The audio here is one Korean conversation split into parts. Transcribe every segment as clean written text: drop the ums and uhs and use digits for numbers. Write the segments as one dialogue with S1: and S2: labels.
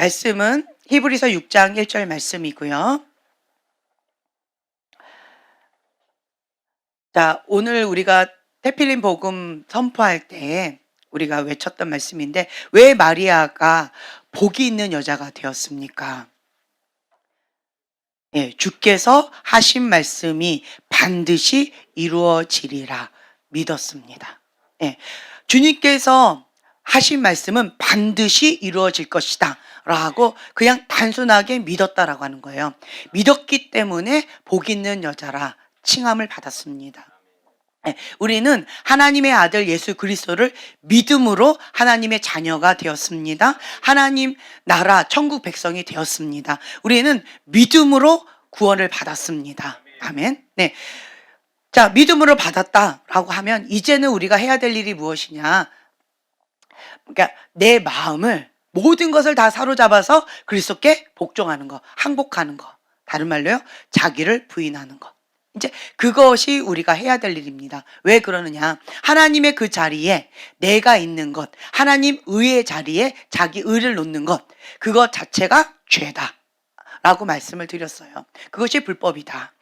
S1: 말씀은 히브리서 6장 1절 말씀이고요. 자, 오늘 우리가 테필린 복음 선포할 때 우리가 외쳤던 말씀인데, 왜 마리아가 복이 있는 여자가 되었습니까? 예, 주께서 하신 말씀이 반드시 이루어지리라 믿었습니다. 예, 주님께서 하신 말씀은 반드시 이루어질 것이다 라고 그냥 단순하게 믿었다라고 하는 거예요. 믿었기 때문에 복 있는 여자라 칭함을 받았습니다. 예, 우리는 하나님의 아들 예수 그리스도를 믿음으로 하나님의 자녀가 되었습니다. 하나님 나라 천국 백성이 되었습니다. 우리는 믿음으로 구원을 받았습니다. 아멘. 네. 자, 믿음으로 받았다라고 하면 이제는 우리가 해야 될 일이 무엇이냐? 그러니까 내 마음을, 모든 것을 다 사로잡아서 그리스도께 복종하는 거, 항복하는 거. 다른 말로요, 자기를 부인하는 거. 이제 그것이 우리가 해야 될 일입니다. 왜 그러느냐? 하나님의 그 자리에 내가 있는 것, 하나님 의의 자리에 자기 의를 놓는 것, 그것 자체가 죄다 라고 말씀을 드렸어요. 그것이 불법이다.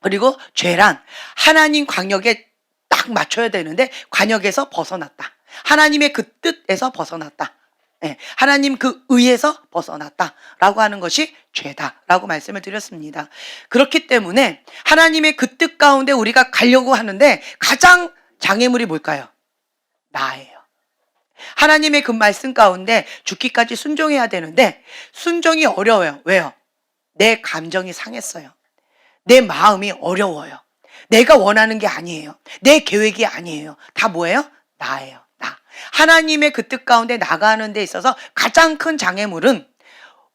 S1: 그리고 죄란 하나님 광역에 딱 맞춰야 되는데 관역에서 벗어났다. 하나님의 그 뜻에서 벗어났다. 네, 하나님 그 의에서 벗어났다라고 하는 것이 죄다라고 말씀을 드렸습니다. 그렇기 때문에 하나님의 그 뜻 가운데 우리가 가려고 하는데 가장 장애물이 뭘까요? 나예요. 하나님의 그 말씀 가운데 죽기까지 순종해야 되는데 순종이 어려워요. 왜요? 내 감정이 상했어요. 내 마음이 어려워요. 내가 원하는 게 아니에요. 내 계획이 아니에요. 다 뭐예요? 나예요. 나. 하나님의 그 뜻 가운데 나가는 데 있어서 가장 큰 장애물은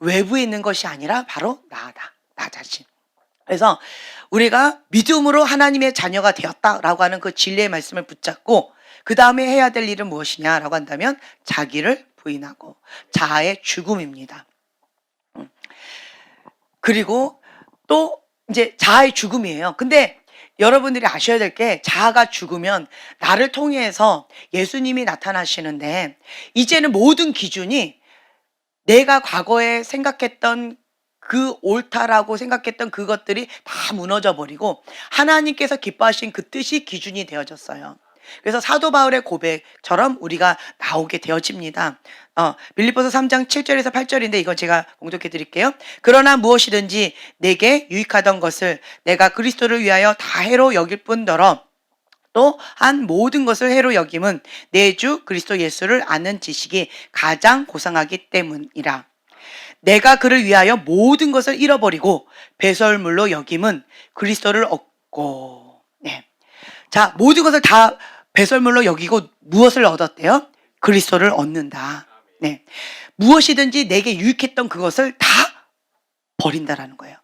S1: 외부에 있는 것이 아니라 바로 나다. 나 자신. 그래서 우리가 믿음으로 하나님의 자녀가 되었다라고 하는 그 진리의 말씀을 붙잡고 그 다음에 해야 될 일은 무엇이냐라고 한다면 자기를 부인하고 자아의 죽음입니다. 그리고 또 이제 자아의 죽음이에요. 근데 여러분들이 아셔야 될 게, 자아가 죽으면 나를 통해서 예수님이 나타나시는데 이제는 모든 기준이 내가 과거에 생각했던 그 옳다라고 생각했던 그것들이 다 무너져 버리고 하나님께서 기뻐하신 그 뜻이 기준이 되어졌어요. 그래서 사도 바울의 고백처럼 우리가 나오게 되어집니다. 빌립보서 3장 7절에서 8절인데 이거 제가 공독해 드릴게요. 그러나 무엇이든지 내게 유익하던 것을 내가 그리스도를 위하여 다 해로 여길 뿐더러 또한 모든 것을 해로 여김은 내 주 그리스도 예수를 아는 지식이 가장 고상하기 때문이라. 내가 그를 위하여 모든 것을 잃어버리고 배설물로 여김은 그리스도를 얻고. 네. 자, 모든 것을 다 배설물로 여기고 무엇을 얻었대요? 그리스도를 얻는다. 네. 무엇이든지 내게 유익했던 그것을 다 버린다라는 거예요.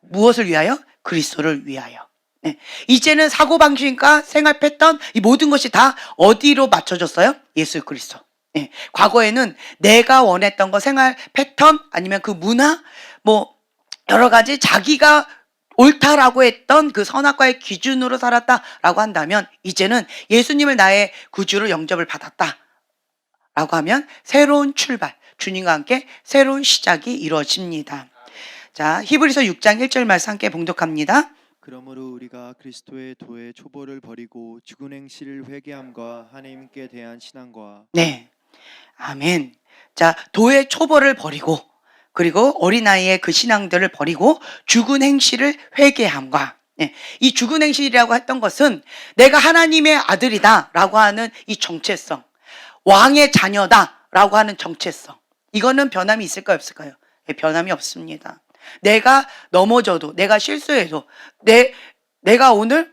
S1: 무엇을 위하여? 그리스도를 위하여. 네. 이제는 사고방식과 생활 패턴, 이 모든 것이 다 어디로 맞춰졌어요? 예수 그리스도. 네. 과거에는 내가 원했던 거, 생활 패턴 아니면 그 문화, 뭐 여러 가지 자기가 옳다라고 했던 그 선악과의 기준으로 살았다라고 한다면 이제는 예수님을 나의 구주로 영접을 받았다라고 하면 새로운 출발, 주님과 함께 새로운 시작이 이루어집니다. 자, 히브리서 6장 1절 말씀 함께 봉독합니다.
S2: 그러므로 우리가 그리스도의 도의 초보를 버리고 죽은 행실을 회개함과 하나님께 대한 신앙과.
S1: 네, 아멘. 자, 도의 초보를 버리고 그리고 어린아이의 그 신앙들을 버리고 죽은 행실을 회개함과. 네, 이 죽은 행실이라고 했던 것은 내가 하나님의 아들이다라고 하는 이 정체성, 왕의 자녀다라고 하는 정체성, 이거는 변함이 있을까요, 없을까요? 네, 변함이 없습니다. 내가 넘어져도, 내가 실수해도, 내가 오늘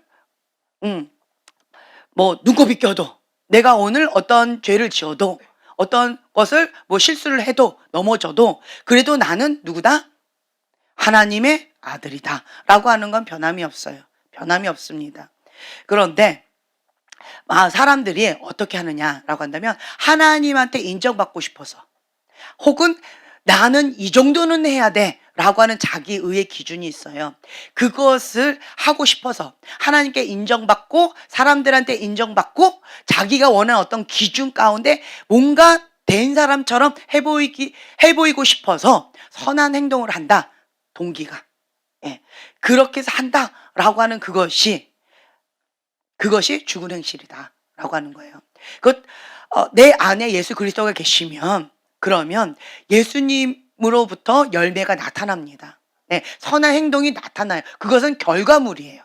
S1: 뭐 눈곱이 껴도, 내가 오늘 어떤 죄를 지어도, 어떤 것을 뭐 실수를 해도, 넘어져도 그래도 나는 누구다? 하나님의 아들이다 라고 하는 건 변함이 없어요. 변함이 없습니다. 그런데 사람들이 어떻게 하느냐라고 한다면 하나님한테 인정받고 싶어서, 혹은 나는 이 정도는 해야 돼 라고 하는 자기 의의 기준이 있어요. 그것을 하고 싶어서 하나님께 인정받고 사람들한테 인정받고 자기가 원하는 어떤 기준 가운데 뭔가 된 사람처럼 해보이고 싶어서 선한 행동을 한다. 동기가. 예. 그렇게 해서 한다라고 하는 그것이 죽은 행실이다라고 하는 거예요. 내 안에 예수 그리스도가 계시면 그러면 예수님으로부터 열매가 나타납니다. 네, 선한 행동이 나타나요. 그것은 결과물이에요.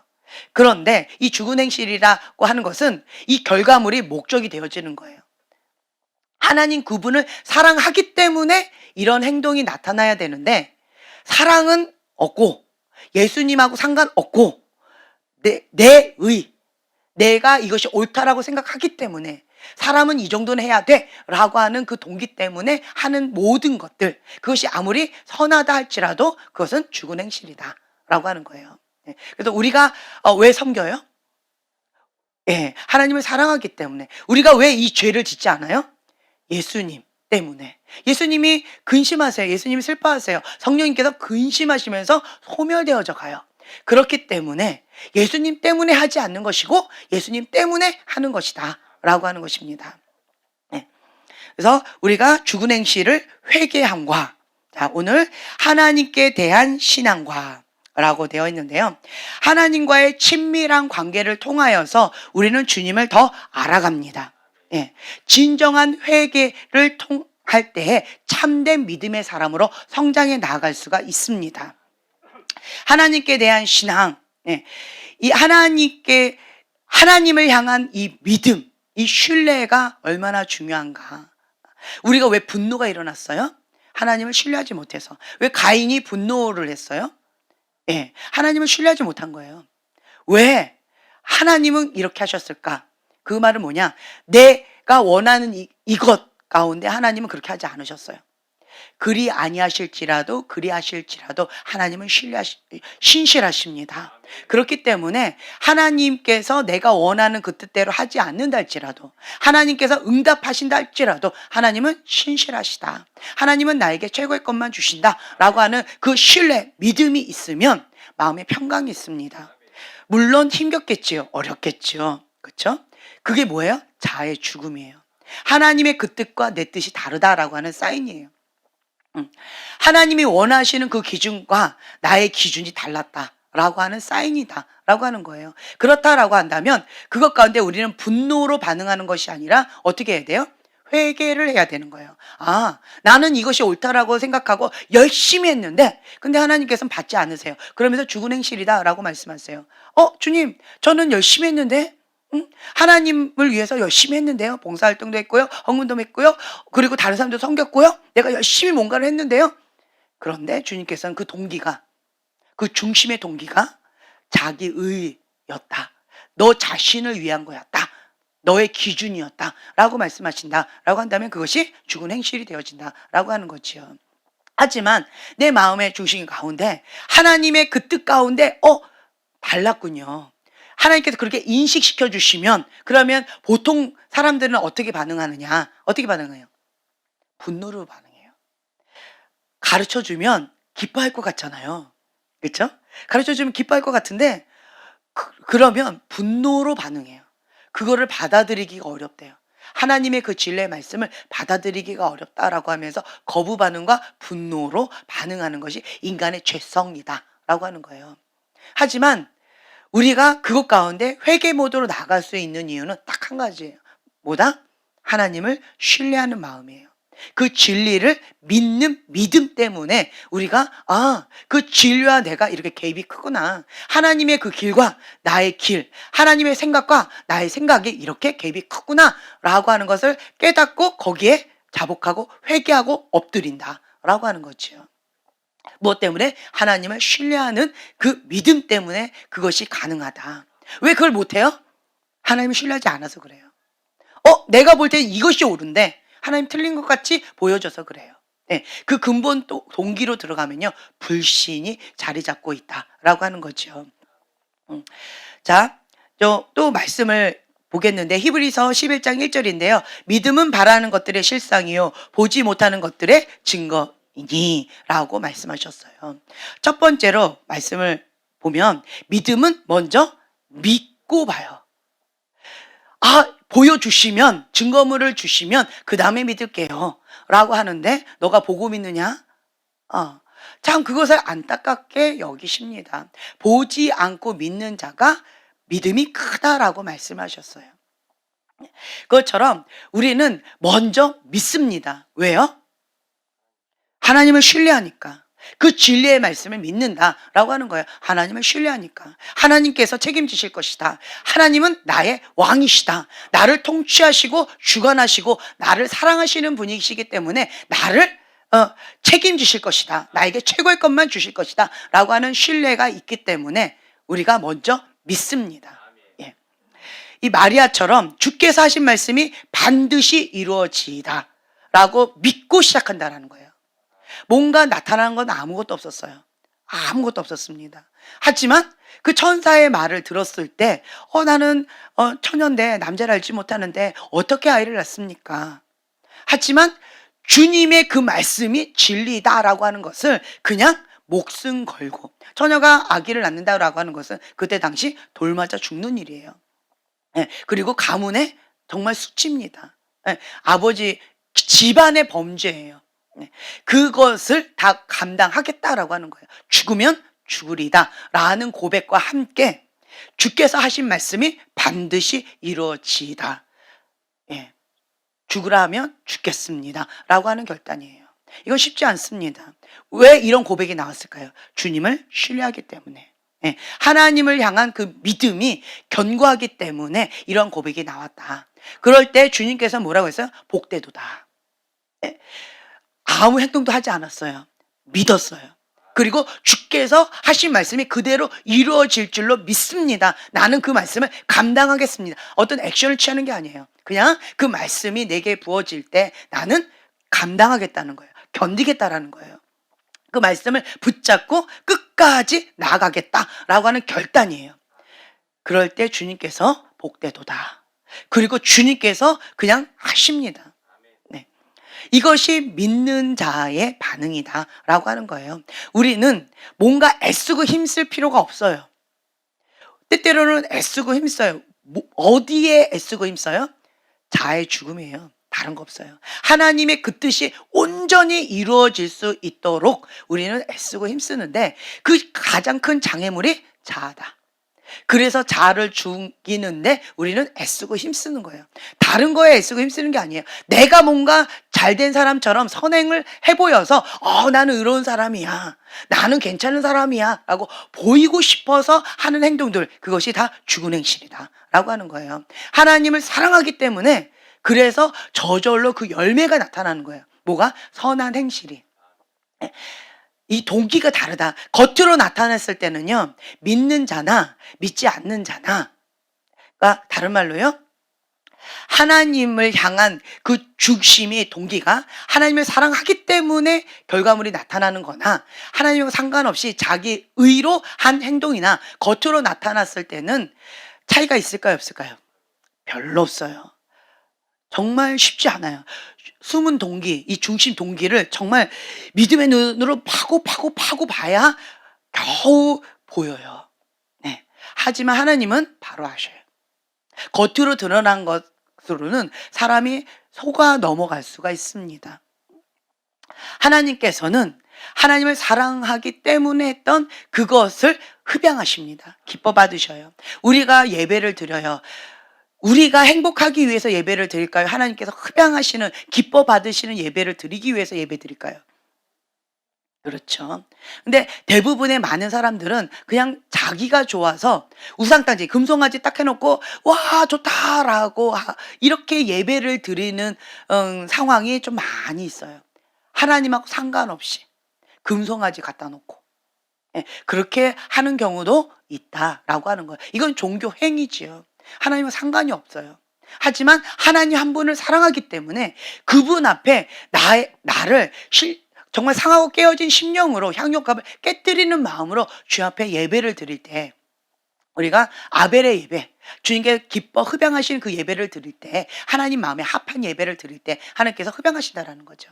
S1: 그런데 이 죽은 행실이라고 하는 것은 이 결과물이 목적이 되어지는 거예요. 하나님 그분을 사랑하기 때문에 이런 행동이 나타나야 되는데 사랑은 없고 예수님하고 상관없고 내가 이것이 옳다라고 생각하기 때문에 사람은 이 정도는 해야 돼 라고 하는 그 동기 때문에 하는 모든 것들, 그것이 아무리 선하다 할지라도 그것은 죽은 행실이다 라고 하는 거예요. 그래서 우리가 왜 섬겨요? 하나님을 사랑하기 때문에. 우리가 왜 이 죄를 짓지 않아요? 예수님 때문에. 예수님이 근심하세요. 예수님이 슬퍼하세요. 성령님께서 근심하시면서 소멸되어져 가요. 그렇기 때문에 예수님 때문에 하지 않는 것이고 예수님 때문에 하는 것이다 라고 하는 것입니다. 그래서 우리가 죽은 행실을 회개함과, 자, 오늘 하나님께 대한 신앙과 라고 되어 있는데요. 하나님과의 친밀한 관계를 통하여서 우리는 주님을 더 알아갑니다. 진정한 회개를 통할 때에 참된 믿음의 사람으로 성장해 나아갈 수가 있습니다. 하나님께 대한 신앙, 이 하나님을 향한 이 믿음, 이 신뢰가 얼마나 중요한가. 우리가 왜 분노가 일어났어요? 하나님을 신뢰하지 못해서. 왜 가인이 분노를 했어요? 하나님을 신뢰하지 못한 거예요. 왜 하나님은 이렇게 하셨을까? 그 말은 뭐냐? 내가 원하는 이것 가운데 하나님은 그렇게 하지 않으셨어요. 그리 아니하실지라도 하나님은 신실하십니다. 그렇기 때문에 하나님께서 내가 원하는 그 뜻대로 하지 않는다 할지라도, 하나님께서 응답하신다 할지라도 하나님은 신실하시다. 하나님은 나에게 최고의 것만 주신다 라고 하는 그 신뢰, 믿음이 있으면 마음에 평강이 있습니다. 물론 힘겹겠지요. 어렵겠지요. 그렇죠? 그게 뭐예요? 자아의 죽음이에요. 하나님의 그 뜻과 내 뜻이 다르다라고 하는 사인이에요. 하나님이 원하시는 그 기준과 나의 기준이 달랐다라고 하는 사인이다라고 하는 거예요. 그렇다라고 한다면 그것 가운데 우리는 분노로 반응하는 것이 아니라 어떻게 해야 돼요? 회개를 해야 되는 거예요. 나는 이것이 옳다라고 생각하고 열심히 했는데 근데 하나님께서는 받지 않으세요. 그러면서 죽은 행실이다라고 말씀하세요. 주님, 저는 열심히 했는데 하나님을 위해서 열심히 했는데요. 봉사활동도 했고요. 헌금도 했고요. 그리고 다른 사람도 섬겼고요. 내가 열심히 뭔가를 했는데요. 그런데 주님께서는 그 동기가, 그 중심의 동기가 자기의였다. 너 자신을 위한 거였다. 너의 기준이었다. 라고 말씀하신다. 라고 한다면 그것이 죽은 행실이 되어진다. 라고 하는 거지요. 하지만 내 마음의 중심 가운데 하나님의 그 뜻 가운데 달랐군요. 하나님께서 그렇게 인식시켜 주시면 그러면 보통 사람들은 어떻게 반응하느냐? 어떻게 반응해요? 분노로 반응해요. 가르쳐 주면 기뻐할 것 같잖아요. 그렇죠? 가르쳐 주면 기뻐할 것 같은데 그러면 분노로 반응해요. 그거를 받아들이기가 어렵대요. 하나님의 그 진리의 말씀을 받아들이기가 어렵다라고 하면서 거부 반응과 분노로 반응하는 것이 인간의 죄성이다라고 하는 거예요. 하지만 우리가 그것 가운데 회개 모드로 나갈 수 있는 이유는 딱 한 가지예요. 뭐다? 하나님을 신뢰하는 마음이에요. 그 진리를 믿는 믿음 때문에 우리가 그 진리와 내가 이렇게 개입이 크구나. 하나님의 그 길과 나의 길, 하나님의 생각과 나의 생각이 이렇게 개입이 크구나 라고 하는 것을 깨닫고 거기에 자복하고 회개하고 엎드린다 라고 하는 거지요. 무엇 때문에? 하나님을 신뢰하는 그 믿음 때문에 그것이 가능하다. 왜 그걸 못해요? 하나님을 신뢰하지 않아서 그래요. 내가 볼 때 이것이 옳은데 하나님 틀린 것 같이 보여져서 그래요. 그 근본 동기로 들어가면요, 불신이 자리 잡고 있다라고 하는 거죠. 자, 또 말씀을 보겠는데 히브리서 11장 1절인데요. 믿음은 바라는 것들의 실상이요 보지 못하는 것들의 증거이니 라고 말씀하셨어요. 첫 번째로 말씀을 보면 믿음은 먼저 믿고 봐요. 보여주시면, 증거물을 주시면 그 다음에 믿을게요 라고 하는데 너가 보고 믿느냐? 참 그것을 안타깝게 여기십니다. 보지 않고 믿는 자가 믿음이 크다라고 말씀하셨어요. 그것처럼 우리는 먼저 믿습니다. 왜요? 하나님을 신뢰하니까. 그 진리의 말씀을 믿는다라고 하는 거예요. 하나님을 신뢰하니까. 하나님께서 책임지실 것이다. 하나님은 나의 왕이시다. 나를 통치하시고 주관하시고 나를 사랑하시는 분이시기 때문에 나를 책임지실 것이다. 나에게 최고의 것만 주실 것이다. 라고 하는 신뢰가 있기 때문에 우리가 먼저 믿습니다. 예. 이 마리아처럼 주께서 하신 말씀이 반드시 이루어지이다 라고 믿고 시작한다는 거예요. 뭔가 나타나는 건 아무것도 없었어요. 아무것도 없었습니다. 하지만 그 천사의 말을 들었을 때 나는 처녀인데 남자를 알지 못하는데 어떻게 아이를 낳습니까? 하지만 주님의 그 말씀이 진리다라고 하는 것을 그냥 목숨 걸고, 처녀가 아기를 낳는다라고 하는 것은 그때 당시 돌 맞아 죽는 일이에요. 그리고 가문의 정말 수치입니다. 아버지 집안의 범죄예요. 그것을 다 감당하겠다라고 하는 거예요. 죽으면 죽으리다 라는 고백과 함께 주께서 하신 말씀이 반드시 이루어지이다. 죽으라 하면 죽겠습니다 라고 하는 결단이에요. 이건 쉽지 않습니다. 왜 이런 고백이 나왔을까요? 주님을 신뢰하기 때문에, 하나님을 향한 그 믿음이 견고하기 때문에 이런 고백이 나왔다. 그럴 때 주님께서 뭐라고 했어요? 복되도다. 아무 행동도 하지 않았어요. 믿었어요. 그리고 주께서 하신 말씀이 그대로 이루어질 줄로 믿습니다. 나는 그 말씀을 감당하겠습니다. 어떤 액션을 취하는 게 아니에요. 그냥 그 말씀이 내게 부어질 때 나는 감당하겠다는 거예요. 견디겠다라는 거예요. 그 말씀을 붙잡고 끝까지 나아가겠다라고 하는 결단이에요. 그럴 때 주님께서 복되도다. 그리고 주님께서 그냥 하십니다. 이것이 믿는 자의 반응이다라고 하는 거예요. 우리는 뭔가 애쓰고 힘쓸 필요가 없어요. 때때로는 애쓰고 힘써요. 어디에 애쓰고 힘써요? 자아의 죽음이에요. 다른 거 없어요. 하나님의 그 뜻이 온전히 이루어질 수 있도록 우리는 애쓰고 힘쓰는데 그 가장 큰 장애물이 자아다. 그래서 자아를 죽이는데 우리는 애쓰고 힘쓰는 거예요. 다른 거에 애쓰고 힘쓰는 게 아니에요. 내가 뭔가 잘된 사람처럼 선행을 해보여서 나는 의로운 사람이야, 나는 괜찮은 사람이야 라고 보이고 싶어서 하는 행동들, 그것이 다 죽은 행실이다 라고 하는 거예요. 하나님을 사랑하기 때문에 그래서 저절로 그 열매가 나타나는 거예요. 뭐가? 선한 행실이. 이 동기가 다르다. 겉으로 나타냈을 때는요, 믿는 자나 믿지 않는 자나, 그러니까 다른 말로요, 하나님을 향한 그 중심의 동기가 하나님을 사랑하기 때문에 결과물이 나타나는 거나 하나님과 상관없이 자기 의로 한 행동이나 겉으로 나타났을 때는 차이가 있을까요, 없을까요? 별로 없어요. 정말 쉽지 않아요. 숨은 동기, 이 중심 동기를 정말 믿음의 눈으로 파고 봐야 겨우 보여요. 하지만 하나님은 바로 아셔요. 겉으로 드러난 것으로는 사람이 속아 넘어갈 수가 있습니다. 하나님께서는 하나님을 사랑하기 때문에 했던 그것을 흡양하십니다. 기뻐 받으셔요. 우리가 예배를 드려요. 우리가 행복하기 위해서 예배를 드릴까요? 하나님께서 흡양하시는, 기뻐 받으시는 예배를 드리기 위해서 예배 드릴까요? 그렇죠. 근데 대부분의 많은 사람들은 그냥 자기가 좋아서 우상단지, 금송아지 딱 해놓고 와 좋다라고 이렇게 예배를 드리는 상황이 좀 많이 있어요. 하나님하고 상관없이 금송아지 갖다 놓고 그렇게 하는 경우도 있다라고 하는 거예요. 이건 종교 행위지요. 하나님과 상관이 없어요. 하지만 하나님 한 분을 사랑하기 때문에 그분 앞에 나를 정말 상하고 깨어진 심령으로 향유값을 깨뜨리는 마음으로 주 앞에 예배를 드릴 때, 우리가 아벨의 예배, 주님께 기뻐 흡양하시는 그 예배를 드릴 때, 하나님 마음에 합한 예배를 드릴 때 하나님께서 흡양하신다라는 거죠.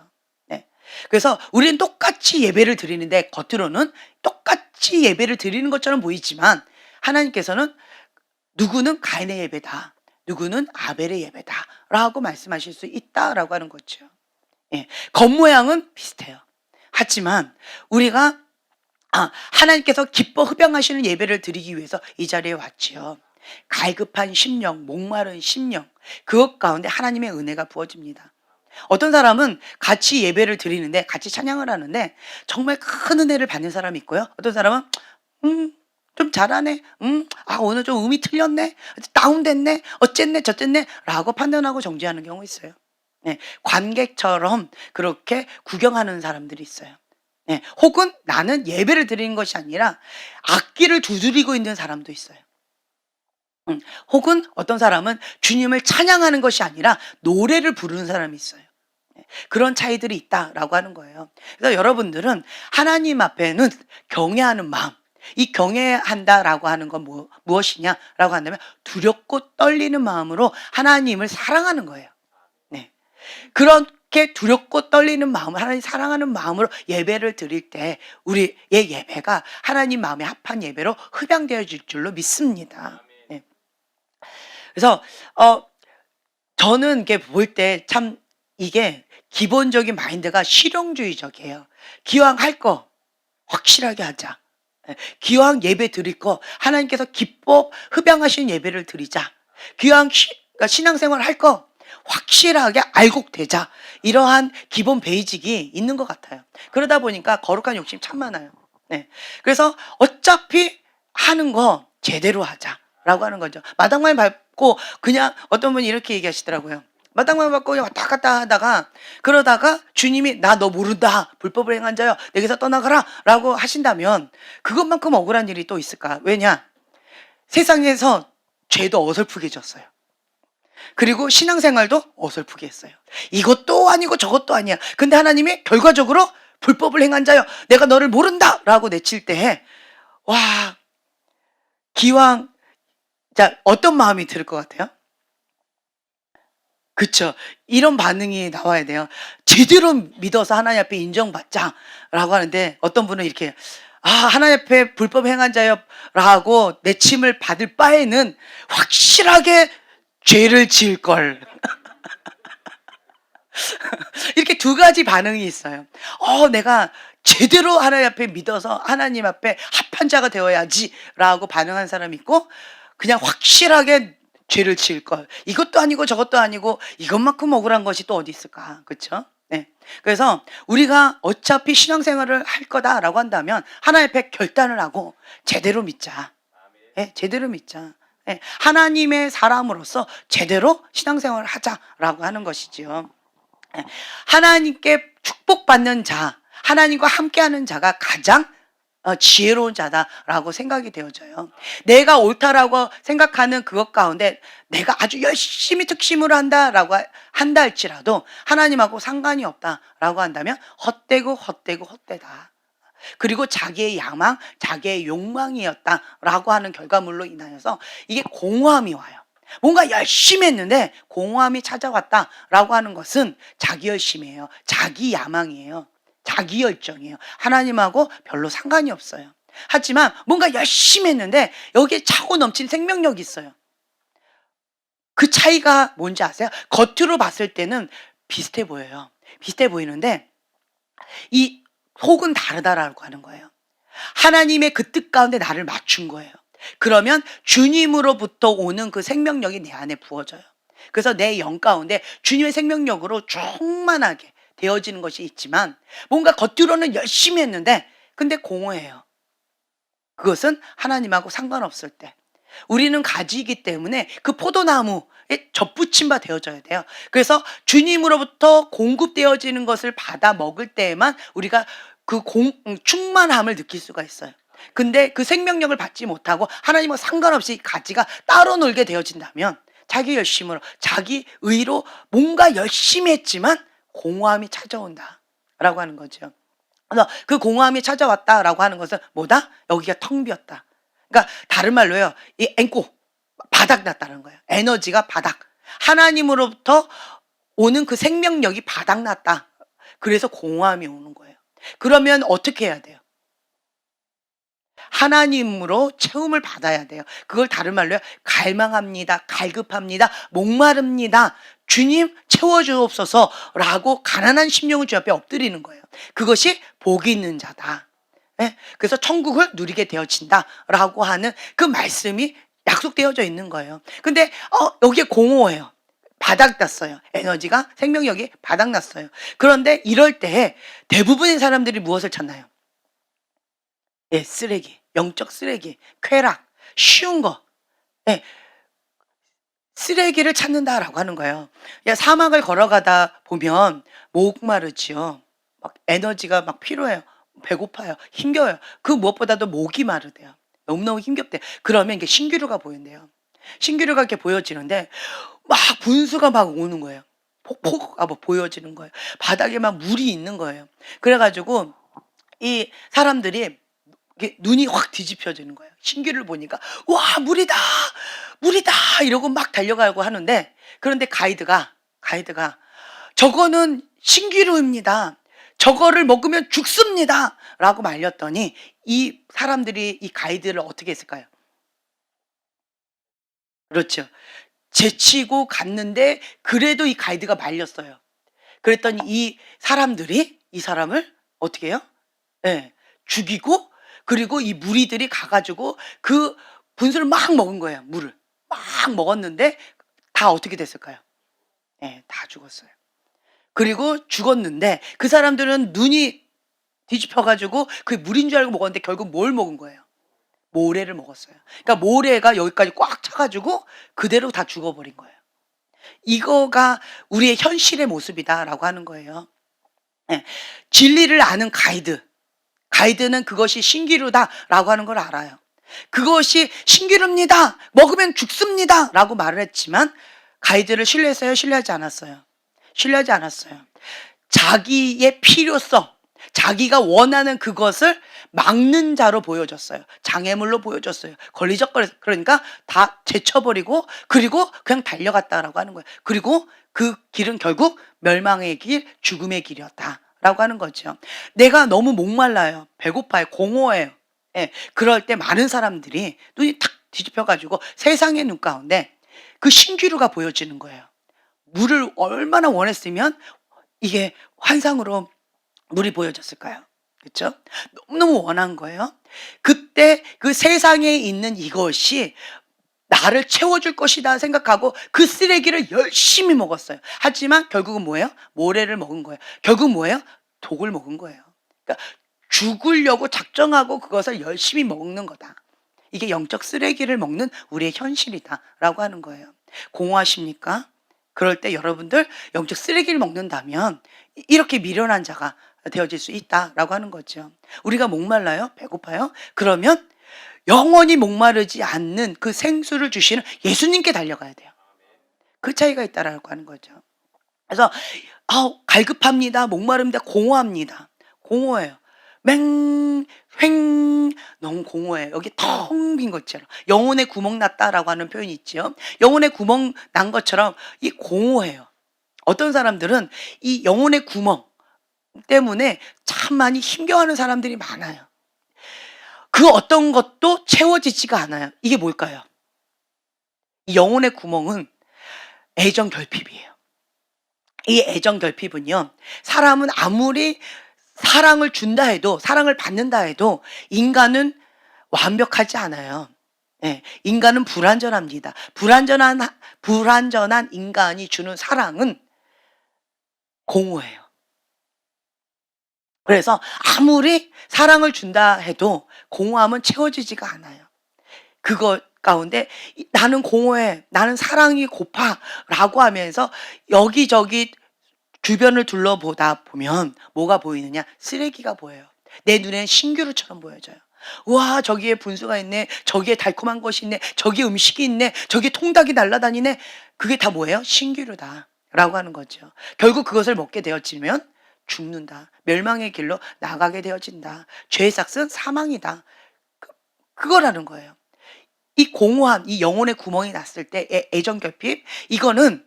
S1: 그래서 우리는 똑같이 예배를 드리는데 겉으로는 똑같이 예배를 드리는 것처럼 보이지만 하나님께서는 누구는 가인의 예배다, 누구는 아벨의 예배다라고 말씀하실 수 있다라고 하는 거죠. 예, 겉모양은 비슷해요. 하지만 우리가 하나님께서 기뻐 흡양하시는 예배를 드리기 위해서 이 자리에 왔지요. 갈급한 심령, 목마른 심령, 그것 가운데 하나님의 은혜가 부어집니다. 어떤 사람은 같이 예배를 드리는데, 같이 찬양을 하는데 정말 큰 은혜를 받는 사람이 있고요. 어떤 사람은 좀 잘하네, 오늘 좀 음이 틀렸네, 다운됐네, 어쨌네 저쨌네 라고 판단하고 정지하는 경우 있어요. 네, 관객처럼 그렇게 구경하는 사람들이 있어요. 네, 혹은 나는 예배를 드리는 것이 아니라 악기를 두드리고 있는 사람도 있어요. 혹은 어떤 사람은 주님을 찬양하는 것이 아니라 노래를 부르는 사람이 있어요. 네, 그런 차이들이 있다라고 하는 거예요. 그래서 여러분들은 하나님 앞에는 경외하는 마음, 이 경외한다라고 하는 건 무엇이냐라고 한다면 두렵고 떨리는 마음으로 하나님을 사랑하는 거예요. 네, 그렇게 두렵고 떨리는 마음을, 하나님 사랑하는 마음으로 예배를 드릴 때 우리의 예배가 하나님 마음에 합한 예배로 흡양되어질 줄로 믿습니다. 네. 그래서 저는 이게 볼 때 참 이게 기본적인 마인드가 실용주의적이에요. 기왕 할 거 확실하게 하자. 예, 기왕 예배 드릴 거 하나님께서 기뻐 흡양하신 예배를 드리자. 기왕 그러니까 신앙생활 할 거 확실하게 알고 되자. 이러한 기본 베이직이 있는 것 같아요. 그러다 보니까 거룩한 욕심 참 많아요. 네. 그래서 어차피 하는 거 제대로 하자라고 하는 거죠. 마당만 밟고 그냥 어떤 분이 이렇게 얘기하시더라고요. 마당만 밟고 그냥 왔다 갔다 하다가 그러다가 주님이 나 너 모른다, 불법을 행한 자여 내게서 떠나가라 라고 하신다면 그것만큼 억울한 일이 또 있을까? 왜냐? 세상에서 죄도 어설프게 졌어요. 그리고 신앙생활도 어설프게 했어요. 이것도 아니고 저것도 아니야. 근데 하나님이 결과적으로 불법을 행한 자여 내가 너를 모른다 라고 내칠 때 와, 기왕, 자, 어떤 마음이 들 것 같아요? 그쵸. 이런 반응이 나와야 돼요. 제대로 믿어서 하나님 앞에 인정받자라고 하는데 어떤 분은 이렇게 하나님 앞에 불법 행한 자여라고 내침을 받을 바에는 확실하게 죄를 지을 걸. 이렇게 두 가지 반응이 있어요. 내가 제대로 하나님 앞에 믿어서 하나님 앞에 합한 자가 되어야지라고 반응한 사람이 있고 그냥 확실하게 죄를 지을 걸. 이것도 아니고 저것도 아니고 이것만큼 억울한 것이 또 어디 있을까? 그렇죠? 네. 그래서 우리가 어차피 신앙생활을 할 거다라고 한다면 하나님 앞에 결단을 하고 제대로 믿자. 네, 제대로 믿자. 네, 하나님의 사람으로서 제대로 신앙생활을 하자라고 하는 것이지요. 네, 하나님께 축복받는 자, 하나님과 함께하는 자가 가장 지혜로운 자다라고 생각이 되어져요. 내가 옳다라고 생각하는 그것 가운데 내가 아주 열심히 특심으로 한다라고 한다 할지라도 하나님하고 상관이 없다라고 한다면 헛되다. 그리고 자기의 야망, 자기의 욕망이었다라고 하는 결과물로 인하여서 이게 공허함이 와요. 뭔가 열심히 했는데 공허함이 찾아왔다라고 하는 것은 자기 열심이에요. 자기 야망이에요. 자기 열정이에요. 하나님하고 별로 상관이 없어요. 하지만 뭔가 열심히 했는데 여기에 차고 넘친 생명력이 있어요. 그 차이가 뭔지 아세요? 겉으로 봤을 때는 비슷해 보여요. 비슷해 보이는데 이 속은 다르다라고 하는 거예요. 하나님의 그 뜻 가운데 나를 맞춘 거예요. 그러면 주님으로부터 오는 그 생명력이 내 안에 부어져요. 그래서 내 영 가운데 주님의 생명력으로 충만하게 되어지는 것이 있지만 뭔가 겉으로는 열심히 했는데 근데 공허해요. 그것은 하나님하고 상관없을 때 우리는 가지이기 때문에 그 포도나무에 접붙임 바 되어져야 돼요. 그래서 주님으로부터 공급되어지는 것을 받아 먹을 때에만 우리가 그 충만함을 느낄 수가 있어요. 근데 그 생명력을 받지 못하고 하나님과 상관없이 가지가 따로 놀게 되어진다면 자기 열심으로 자기 의로 뭔가 열심히 했지만 공허함이 찾아온다라고 하는 거죠. 그래서 그 공허함이 찾아왔다라고 하는 것은 뭐다? 여기가 텅 비었다. 그러니까 다른 말로요, 이 앵꼬 바닥 났다는 거예요. 에너지가 바닥. 하나님으로부터 오는 그 생명력이 바닥 났다. 그래서 공허함이 오는 거예요. 그러면 어떻게 해야 돼요? 하나님으로 채움을 받아야 돼요. 그걸 다른 말로요. 갈망합니다. 갈급합니다. 목마릅니다. 주님 채워주옵소서라고 가난한 심령을 주 앞에 엎드리는 거예요. 그것이 복이 있는 자다. 예? 그래서 천국을 누리게 되어진다라고 하는 그 말씀이 약속되어져 있는 거예요. 근데 여기에 공허해요. 바닥났어요. 에너지가 생명력이 바닥났어요. 그런데 이럴 때 대부분의 사람들이 무엇을 찾나요? 예, 쓰레기, 영적 쓰레기, 쾌락, 쉬운 거, 예, 쓰레기를 찾는다라고 하는 거예요. 야, 사막을 걸어가다 보면 목마르지요. 막 에너지가 막 필요해요. 배고파요. 힘겨워요. 그 무엇보다도 목이 마르대요. 너무너무 힘겹대요. 그러면 이게 신기루가 보인대요. 신기루가 이렇게 보여지는데 막 분수가 막 오는 거예요. 폭폭 보여지는 거예요. 바닥에 막 물이 있는 거예요. 그래가지고 이 사람들이 이게 눈이 확 뒤집혀지는 거예요. 신기루를 보니까 와 물이다 물이다 이러고 막 달려가고 하는데 그런데 가이드가 저거는 신기루입니다. 저거를 먹으면 죽습니다. 라고 말렸더니 이 사람들이 이 가이드를 어떻게 했을까요? 그렇죠. 제치고 갔는데 그래도 이 가이드가 말렸어요. 그랬더니 이 사람들이 이 사람을 어떻게 해요? 예, 죽이고 그리고 이 무리들이 가가지고 그 분수를 막 먹은 거예요. 물을 막 먹었는데 다 어떻게 됐을까요? 예, 다 죽었어요. 그리고 죽었는데 그 사람들은 눈이 뒤집혀가지고 그게 물인 줄 알고 먹었는데 결국 뭘 먹은 거예요? 모래를 먹었어요. 그러니까 모래가 여기까지 꽉 차가지고 그대로 다 죽어버린 거예요. 이거가 우리의 현실의 모습이다라고 하는 거예요. 예, 진리를 아는 가이드는 그것이 신기루다라고 하는 걸 알아요. 그것이 신기루입니다. 먹으면 죽습니다라고 말을 했지만 가이드를 신뢰했어요? 신뢰하지 않았어요? 신뢰하지 않았어요. 자기의 필요성, 자기가 원하는 그것을 막는 자로 보여줬어요. 장애물로 보여줬어요. 그러니까 다 제쳐버리고 그리고 그냥 달려갔다라고 하는 거예요. 그리고 그 길은 결국 멸망의 길, 죽음의 길이었다라고 하는 거죠. 내가 너무 목말라요. 배고파요. 공허해요. 예, 그럴 때 많은 사람들이 눈이 탁 뒤집혀가지고 세상의 눈 가운데 그 신기루가 보여지는 거예요. 물을 얼마나 원했으면 이게 환상으로 물이 보여졌을까요? 그렇죠? 너무너무 원한 거예요. 그때 그 세상에 있는 이것이 나를 채워줄 것이다 생각하고 그 쓰레기를 열심히 먹었어요. 하지만 결국은 뭐예요? 모래를 먹은 거예요. 결국 뭐예요? 독을 먹은 거예요. 그러니까 죽으려고 작정하고 그것을 열심히 먹는 거다. 이게 영적 쓰레기를 먹는 우리의 현실이다라고 하는 거예요. 공허하십니까? 그럴 때 여러분들 영적 쓰레기를 먹는다면 이렇게 미련한 자가 되어질 수 있다라고 하는 거죠. 우리가 목말라요? 배고파요? 그러면 영원히 목마르지 않는 그 생수를 주시는 예수님께 달려가야 돼요. 그 차이가 있다라고 하는 거죠. 그래서 갈급합니다. 목마릅니다. 공허합니다. 공허해요. 횡 너무 공허해요. 여기 텅 빈 것처럼 영혼의 구멍 났다라고 하는 표현이 있죠. 영혼의 구멍 난 것처럼 이 공허해요. 어떤 사람들은 이 영혼의 구멍 때문에 참 많이 힘겨워하는 사람들이 많아요. 그 어떤 것도 채워지지가 않아요. 이게 뭘까요? 이 영혼의 구멍은 애정 결핍이에요. 이 애정 결핍은요, 사람은 아무리 사랑을 준다 해도, 사랑을 받는다 해도 인간은 완벽하지 않아요. 예, 인간은 불완전합니다. 불완전한 인간이 주는 사랑은 공허해요. 그래서 아무리 사랑을 준다 해도 공허함은 채워지지가 않아요. 그것 가운데 나는 공허해, 나는 사랑이 고파라고 하면서 여기저기 주변을 둘러보다 보면 뭐가 보이느냐? 쓰레기가 보여요. 내 눈엔 신기루처럼 보여져요. 와, 저기에 분수가 있네. 저기에 달콤한 것이 있네. 저기에 음식이 있네. 저기에 통닭이 날아다니네. 그게 다 뭐예요? 신기루다라고 하는 거죠. 결국 그것을 먹게 되어지면 죽는다. 멸망의 길로 나가게 되어진다. 죄의 삭은 사망이다. 그거라는 거예요. 이 공허함, 이 영혼의 구멍이 났을 때의 애정결핍, 이거는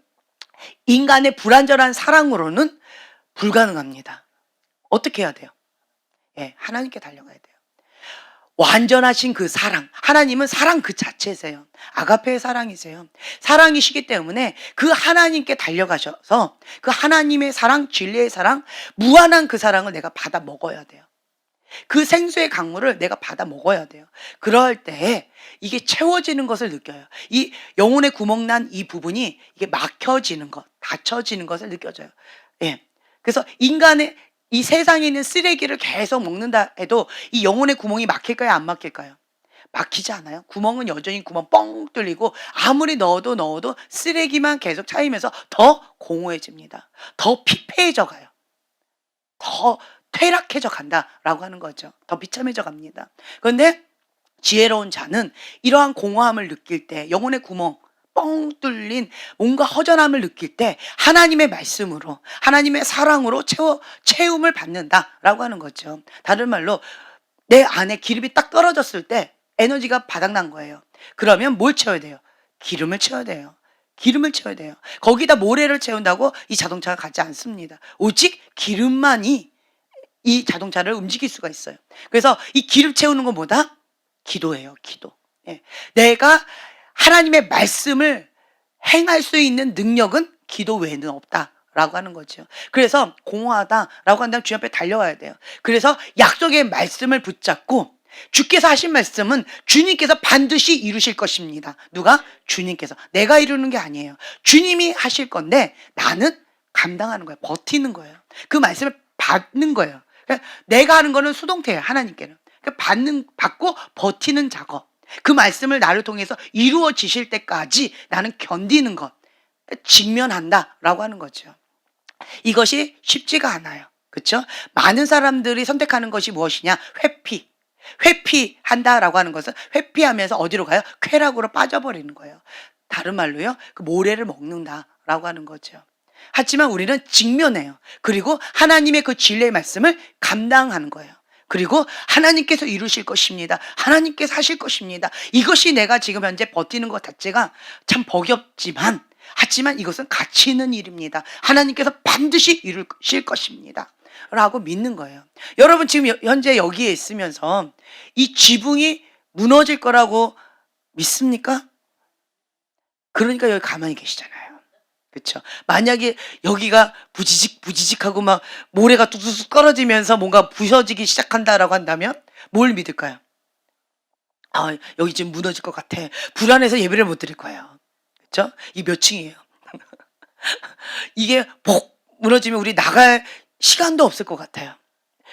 S1: 인간의 불완전한 사랑으로는 불가능합니다. 어떻게 해야 돼요? 예, 하나님께 달려가야 돼요. 완전하신 그 사랑, 하나님은 사랑 그 자체세요. 아가페의 사랑이세요. 사랑이시기 때문에 그 하나님께 달려가셔서 그 하나님의 사랑, 진리의 사랑, 무한한 그 사랑을 내가 받아 먹어야 돼요. 그 생수의 강물을 내가 받아 먹어야 돼요. 그럴 때 이게 채워지는 것을 느껴요. 이 영혼의 구멍 난 이 부분이 이게 막혀지는 것, 닫혀지는 것을 느껴져요. 예. 그래서 인간의 이 세상에 있는 쓰레기를 계속 먹는다 해도 이 영혼의 구멍이 막힐까요? 안 막힐까요? 막히지 않아요. 구멍은 여전히 구멍 뻥 뚫리고 아무리 넣어도 쓰레기만 계속 차이면서 더 공허해집니다. 더 피폐해져 가요. 더 퇴락해져 간다라고 하는 거죠. 더 비참해져 갑니다. 그런데 지혜로운 자는 이러한 공허함을 느낄 때, 영혼의 구멍 뻥 뚫린 뭔가 허전함을 느낄 때 하나님의 말씀으로, 하나님의 사랑으로 채움을 받는다라고 하는 거죠. 다른 말로 내 안에 기름이 딱 떨어졌을 때 에너지가 바닥난 거예요. 그러면 뭘 채워야 돼요? 기름을 채워야 돼요. 기름을 채워야 돼요. 거기다 모래를 채운다고 이 자동차가 가지 않습니다. 오직 기름만이 이 자동차를 움직일 수가 있어요. 그래서 이 기름 채우는 건 뭐다? 기도예요. 기도. 예. 내가 하나님의 말씀을 행할 수 있는 능력은 기도 외에는 없다라고 하는 거죠. 그래서 공허하다라고 한다면 주님 앞에 달려와야 돼요. 그래서 약속의 말씀을 붙잡고 주께서 하신 말씀은 주님께서 반드시 이루실 것입니다. 누가? 주님께서. 내가 이루는 게 아니에요. 주님이 하실 건데 나는 감당하는 거예요. 버티는 거예요. 그 말씀을 받는 거예요. 그러니까 내가 하는 거는 수동태예요. 하나님께는. 그러니까 받고 버티는 작업. 그 말씀을 나를 통해서 이루어지실 때까지 나는 견디는 것. 그러니까 직면한다라고 하는 거죠. 이것이 쉽지가 않아요. 그렇죠? 많은 사람들이 선택하는 것이 무엇이냐? 회피. 회피한다라고 하는 것은 회피하면서 어디로 가요? 쾌락으로 빠져버리는 거예요. 다른 말로요. 그 모래를 먹는다라고 하는 거죠. 하지만 우리는 직면해요. 그리고 하나님의 그 진리의 말씀을 감당하는 거예요. 그리고 하나님께서 이루실 것입니다. 하나님께서 하실 것입니다. 이것이 내가 지금 현재 버티는 것 자체가 참 버겁지만, 하지만 이것은 가치 있는 일입니다. 하나님께서 반드시 이루실 것입니다. 라고 믿는 거예요. 여러분 지금 현재 여기에 있으면서 이 지붕이 무너질 거라고 믿습니까? 그러니까 여기 가만히 계시잖아요. 그렇죠? 만약에 여기가 부지직하고 막 모래가 뚝뚝뚝 떨어지면서 뭔가 부서지기 시작한다라고 한다면 뭘 믿을까요? 아, 여기 지금 무너질 것 같아. 불안해서 예배를 못 드릴 거예요. 그렇죠? 이 몇 층이에요? 이게 무너지면 우리 나갈 시간도 없을 것 같아요.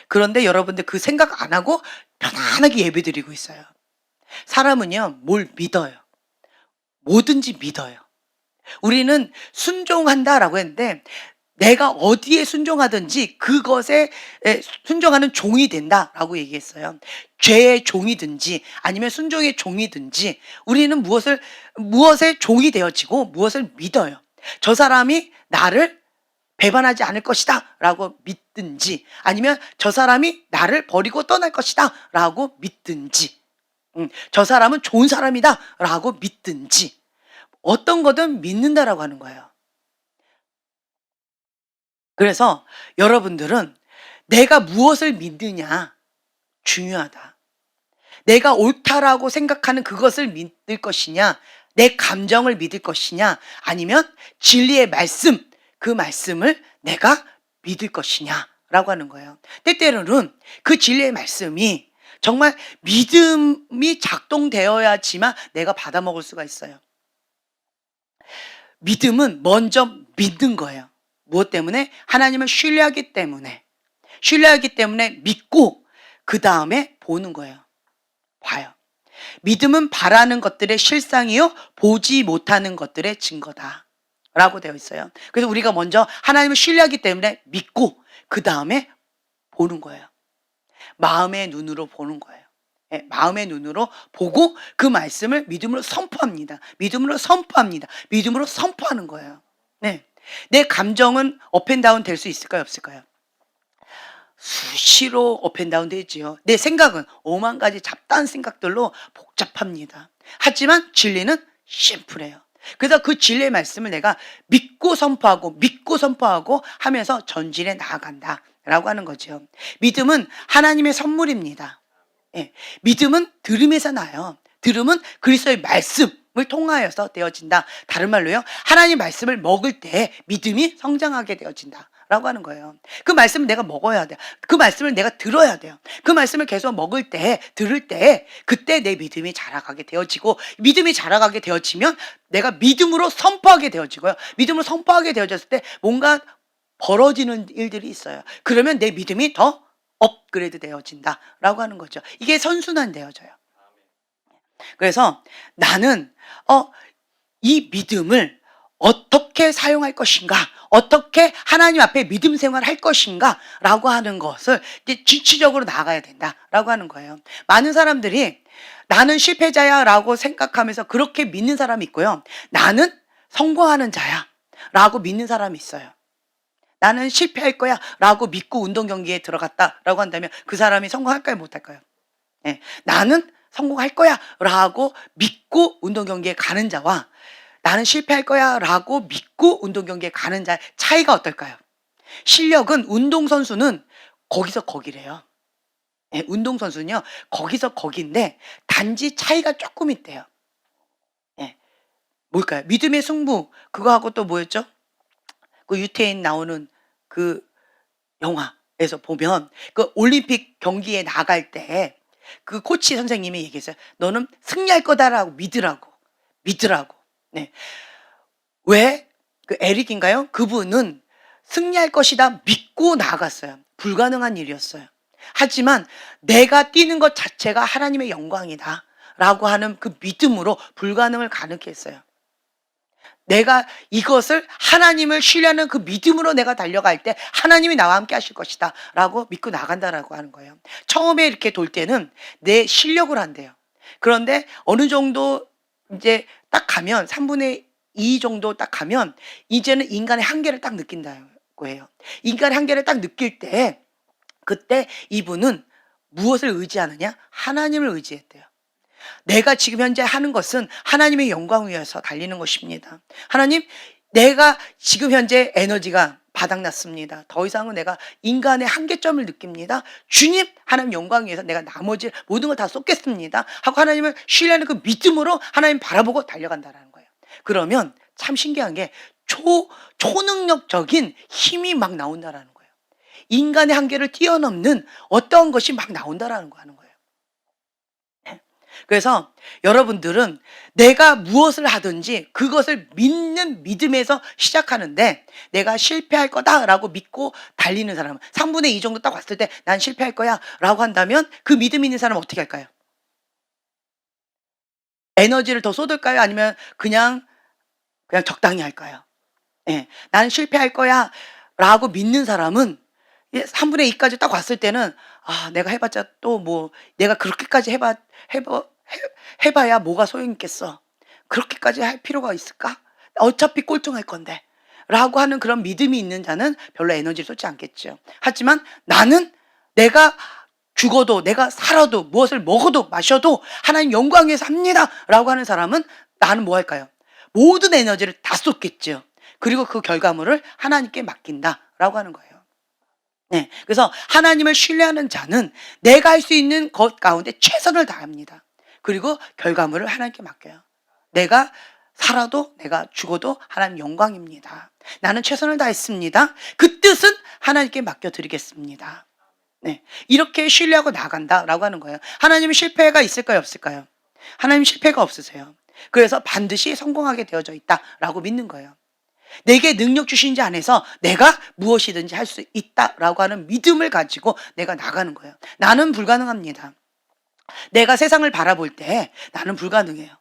S1: 그런데 여러분들 그 생각 안 하고 편안하게 예배 드리고 있어요. 사람은요, 뭘 믿어요. 뭐든지 믿어요. 우리는 순종한다라고 했는데 내가 어디에 순종하든지 그것에 순종하는 종이 된다라고 얘기했어요. 죄의 종이든지 아니면 순종의 종이든지 우리는 무엇의 종이 되어지고 무엇을 믿어요. 저 사람이 나를 배반하지 않을 것이다 라고 믿든지 아니면 저 사람이 나를 버리고 떠날 것이다 라고 믿든지 저 사람은 좋은 사람이다 라고 믿든지 어떤 거든 믿는다라고 하는 거예요. 그래서 여러분들은 내가 무엇을 믿느냐 중요하다. 내가 옳다라고 생각하는 그것을 믿을 것이냐, 내 감정을 믿을 것이냐, 아니면 진리의 말씀, 그 말씀을 내가 믿을 것이냐라고 하는 거예요. 때때로는 그 진리의 말씀이 정말 믿음이 작동되어야지만 내가 받아먹을 수가 있어요. 믿음은 먼저 믿는 거예요. 무엇 때문에? 하나님을 신뢰하기 때문에. 신뢰하기 때문에 믿고 그 다음에 보는 거예요. 봐요. 믿음은 바라는 것들의 실상이요 보지 못하는 것들의 증거다 라고 되어 있어요. 그래서 우리가 먼저 하나님을 신뢰하기 때문에 믿고 그 다음에 보는 거예요. 마음의 눈으로 보는 거예요. 네, 마음의 눈으로 보고 그 말씀을 믿음으로 선포합니다. 믿음으로 선포합니다. 믿음으로 선포하는 거예요. 네. 내 감정은 업앤다운 될 수 있을까요? 없을까요? 수시로 업앤다운 되지요. 내 생각은 오만 가지 잡다한 생각들로 복잡합니다. 하지만 진리는 심플해요. 그래서 그 진리의 말씀을 내가 믿고 선포하고 하면서 전진해 나아간다라고 하는 거죠. 믿음은 하나님의 선물입니다. 예. 믿음은 들음에서 나요. 들음은 그리스도의 말씀을 통하여서 되어진다. 다른 말로요. 하나님 말씀을 먹을 때 믿음이 성장하게 되어진다라고 하는 거예요. 그 말씀을 내가 먹어야 돼요. 그 말씀을 내가 들어야 돼요. 그 말씀을 계속 먹을 때, 들을 때 그때 내 믿음이 자라가게 되어지고, 믿음이 자라가게 되어지면 내가 믿음으로 선포하게 되어지고요. 믿음으로 선포하게 되어졌을 때 뭔가 벌어지는 일들이 있어요. 그러면 내 믿음이 더 업그레이드 되어진다라고 하는 거죠. 이게 선순환 되어져요. 그래서 나는 이 믿음을 어떻게 사용할 것인가, 어떻게 하나님 앞에 믿음 생활을 할 것인가라고 하는 것을 이제 지치적으로 나아가야 된다라고 하는 거예요. 많은 사람들이 나는 실패자야라고 생각하면서 그렇게 믿는 사람이 있고요. 나는 성공하는 자야라고 믿는 사람이 있어요. 나는 실패할 거야 라고 믿고 운동 경기에 들어갔다라고 한다면 그 사람이 성공할까요, 못할까요? 네. 나는 성공할 거야 라고 믿고 운동 경기에 가는 자와 나는 실패할 거야 라고 믿고 운동 경기에 가는 자의 차이가 어떨까요? 실력은 운동선수는 거기서 거기래요. 네, 운동선수는요 거기서 거기인데 단지 차이가 조금 있대요. 네. 뭘까요? 믿음의 승부, 그거하고 또 뭐였죠? 그 유태인 나오는 그 영화에서 보면 그 올림픽 경기에 나갈 때 그 코치 선생님이 얘기했어요. 너는 승리할 거다라고 믿으라고. 네. 왜? 그 에릭인가요? 그분은 승리할 것이다 믿고 나갔어요. 불가능한 일이었어요. 하지만 내가 뛰는 것 자체가 하나님의 영광이다 라고 하는 그 믿음으로 불가능을 가능케 했어요. 내가 이것을 하나님을 신뢰하는 그 믿음으로 내가 달려갈 때 하나님이 나와 함께 하실 것이다 라고 믿고 나간다라고 하는 거예요. 처음에 이렇게 돌 때는 내 실력을 한대요. 그런데 어느 정도 이제 딱 가면 3분의 2 정도 딱 가면 이제는 인간의 한계를 딱 느낀다고 해요. 인간의 한계를 딱 느낄 때 그때 이분은 무엇을 의지하느냐? 하나님을 의지했대요. 내가 지금 현재 하는 것은 하나님의 영광 위에서 달리는 것입니다. 하나님, 내가 지금 현재 에너지가 바닥났습니다. 더 이상은 내가 인간의 한계점을 느낍니다. 주님, 하나님 영광 위에서 내가 나머지 모든 걸 다 쏟겠습니다 하고 하나님을 신뢰하는 그 믿음으로 하나님 바라보고 달려간다는 거예요. 그러면 참 신기한 게 초능력적인 힘이 막 나온다는 거예요. 인간의 한계를 뛰어넘는 어떤 것이 막 나온다는 거 하는 거예요. 그래서 여러분들은 내가 무엇을 하든지 그것을 믿는 믿음에서 시작하는데, 내가 실패할 거다라고 믿고 달리는 사람은 3분의 2 정도 딱 왔을 때 난 실패할 거야 라고 한다면 그 믿음 있는 사람은 어떻게 할까요? 에너지를 더 쏟을까요? 아니면 그냥 적당히 할까요? 예, 나는 실패할 거야 라고 믿는 사람은 3분의 2까지 딱 왔을 때는 내가 해봤자 또 뭐 내가 그렇게까지 해봐야 뭐가 소용 있겠어. 그렇게까지 할 필요가 있을까? 어차피 꼴등할 건데 라고 하는 그런 믿음이 있는 자는 별로 에너지를 쏟지 않겠죠. 하지만 나는 내가 죽어도 내가 살아도 무엇을 먹어도 마셔도 하나님 영광 위해서 합니다 라고 하는 사람은 나는 뭐 할까요? 모든 에너지를 다 쏟겠죠. 그리고 그 결과물을 하나님께 맡긴다 라고 하는 거예요. 네, 그래서 하나님을 신뢰하는 자는 내가 할 수 있는 것 가운데 최선을 다합니다. 그리고 결과물을 하나님께 맡겨요. 내가 살아도 내가 죽어도 하나님 영광입니다. 나는 최선을 다했습니다. 그 뜻은 하나님께 맡겨드리겠습니다. 네, 이렇게 신뢰하고 나간다라고 하는 거예요. 하나님은 실패가 있을까요, 없을까요? 하나님 실패가 없으세요. 그래서 반드시 성공하게 되어져 있다라고 믿는 거예요. 내게 능력 주신 자 안에서 내가 무엇이든지 할 수 있다라고 하는 믿음을 가지고 내가 나가는 거예요. 나는 불가능합니다. 내가 세상을 바라볼 때 나는 불가능해요.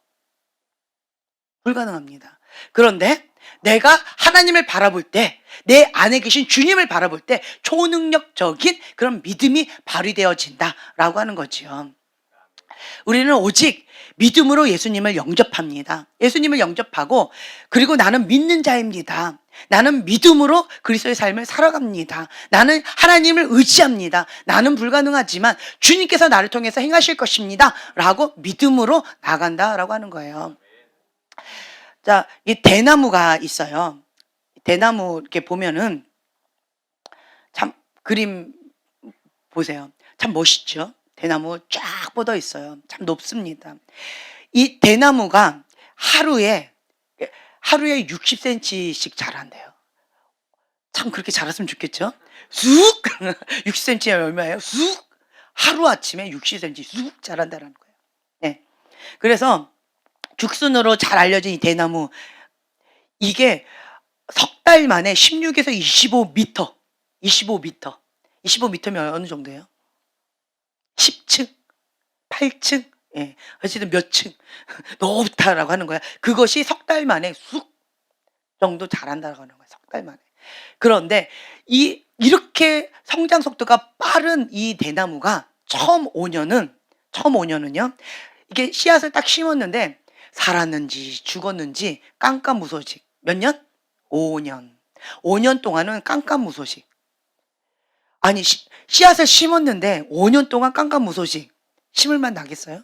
S1: 불가능합니다. 그런데 내가 하나님을 바라볼 때, 내 안에 계신 주님을 바라볼 때 초능력적인 그런 믿음이 발휘되어진다라고 하는 거지요. 우리는 오직 믿음으로 예수님을 영접합니다. 예수님을 영접하고, 그리고 나는 믿는 자입니다. 나는 믿음으로 그리스도의 삶을 살아갑니다. 나는 하나님을 의지합니다. 나는 불가능하지만 주님께서 나를 통해서 행하실 것입니다 라고 믿음으로 나간다라고 하는 거예요. 자, 이 대나무가 있어요. 대나무 이렇게 보면은 참 그림 보세요. 참 멋있죠? 대나무 쫙 뻗어 있어요. 참 높습니다. 이 대나무가 하루에 60cm씩 자란대요. 참 그렇게 자랐으면 좋겠죠? 쑥 60cm면 얼마예요? 쑥 하루 아침에 60cm 쑥 자란다라는 거예요. 네. 그래서 죽순으로 잘 알려진 이 대나무, 이게 석 달 만에 16에서 25m, 25m면 어느 정도예요? 10층, 8층, 예, 어쨌든 몇 층 높다라고 하는 거야. 그것이 석 달 만에 쑥 정도 자란다고 하는 거야. 석 달 만에. 그런데 이렇게 성장 속도가 빠른 이 대나무가 처음 5년은요, 이게 씨앗을 딱 심었는데 살았는지 죽었는지 깜깜무소식. 몇 년? 5년. 5년 동안은 깜깜무소식. 아니, 씨앗을 심었는데 5년 동안 깜깜무소식. 심을만 나겠어요?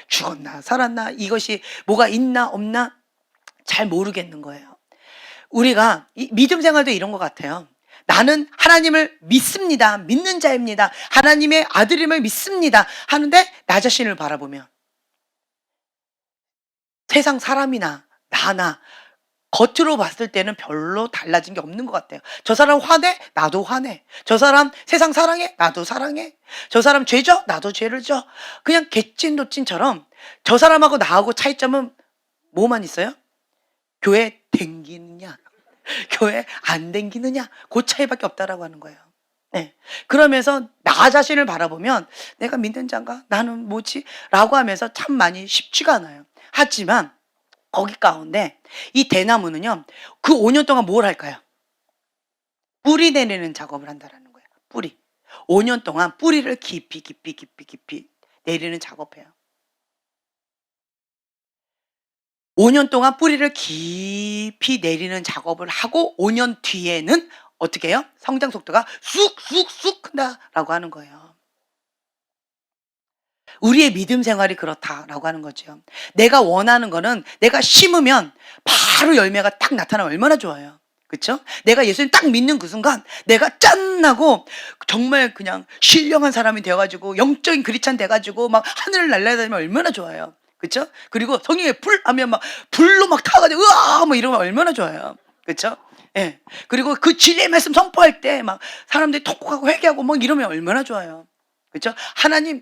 S1: 죽었나 살았나, 이것이 뭐가 있나 없나 잘 모르겠는 거예요. 우리가 믿음 생활도 이런 것 같아요. 나는 하나님을 믿습니다. 믿는 자입니다. 하나님의 아들임을 믿습니다. 하는데 나 자신을 바라보면 세상 사람이나 나나 겉으로 봤을 때는 별로 달라진 게 없는 것 같아요. 저 사람 화내? 나도 화내. 저 사람 세상 사랑해? 나도 사랑해. 저 사람 죄 져? 나도 죄를 져. 그냥 개찐도찐처럼 저 사람하고 나하고 차이점은 뭐만 있어요? 교회 댕기느냐, 교회 안 댕기느냐, 그 차이밖에 없다라고 하는 거예요. 네. 그러면서 나 자신을 바라보면 내가 믿는 자인가? 나는 뭐지? 라고 하면서 참 많이 쉽지가 않아요. 하지만 거기 가운데 이 대나무는요, 그 5년 동안 뭘 할까요? 뿌리 내리는 작업을 한다라는 거예요. 뿌리. 5년 동안 뿌리를 깊이 내리는 작업해요. 5년 동안 뿌리를 깊이 내리는 작업을 하고 5년 뒤에는 어떻게 해요? 성장 속도가 쑥쑥쑥 큰다라고 하는 거예요. 우리의 믿음 생활이 그렇다라고 하는 거죠. 내가 원하는 거는 내가 심으면 바로 열매가 딱 나타나면 얼마나 좋아요. 그렇죠? 내가 예수님 딱 믿는 그 순간 내가 짠하고 정말 그냥 신령한 사람이 되어가지고 영적인 그리스찬 돼가지고 막 하늘을 날아다니면 얼마나 좋아요. 그렇죠? 그리고 성령의 불 하면 막 불로 막 타가지고 으아 뭐 이러면 얼마나 좋아요. 그렇죠? 예. 그리고 그 진리의 말씀 선포할 때 막 사람들이 통곡하고 회개하고 막 이러면 얼마나 좋아요. 그렇죠? 하나님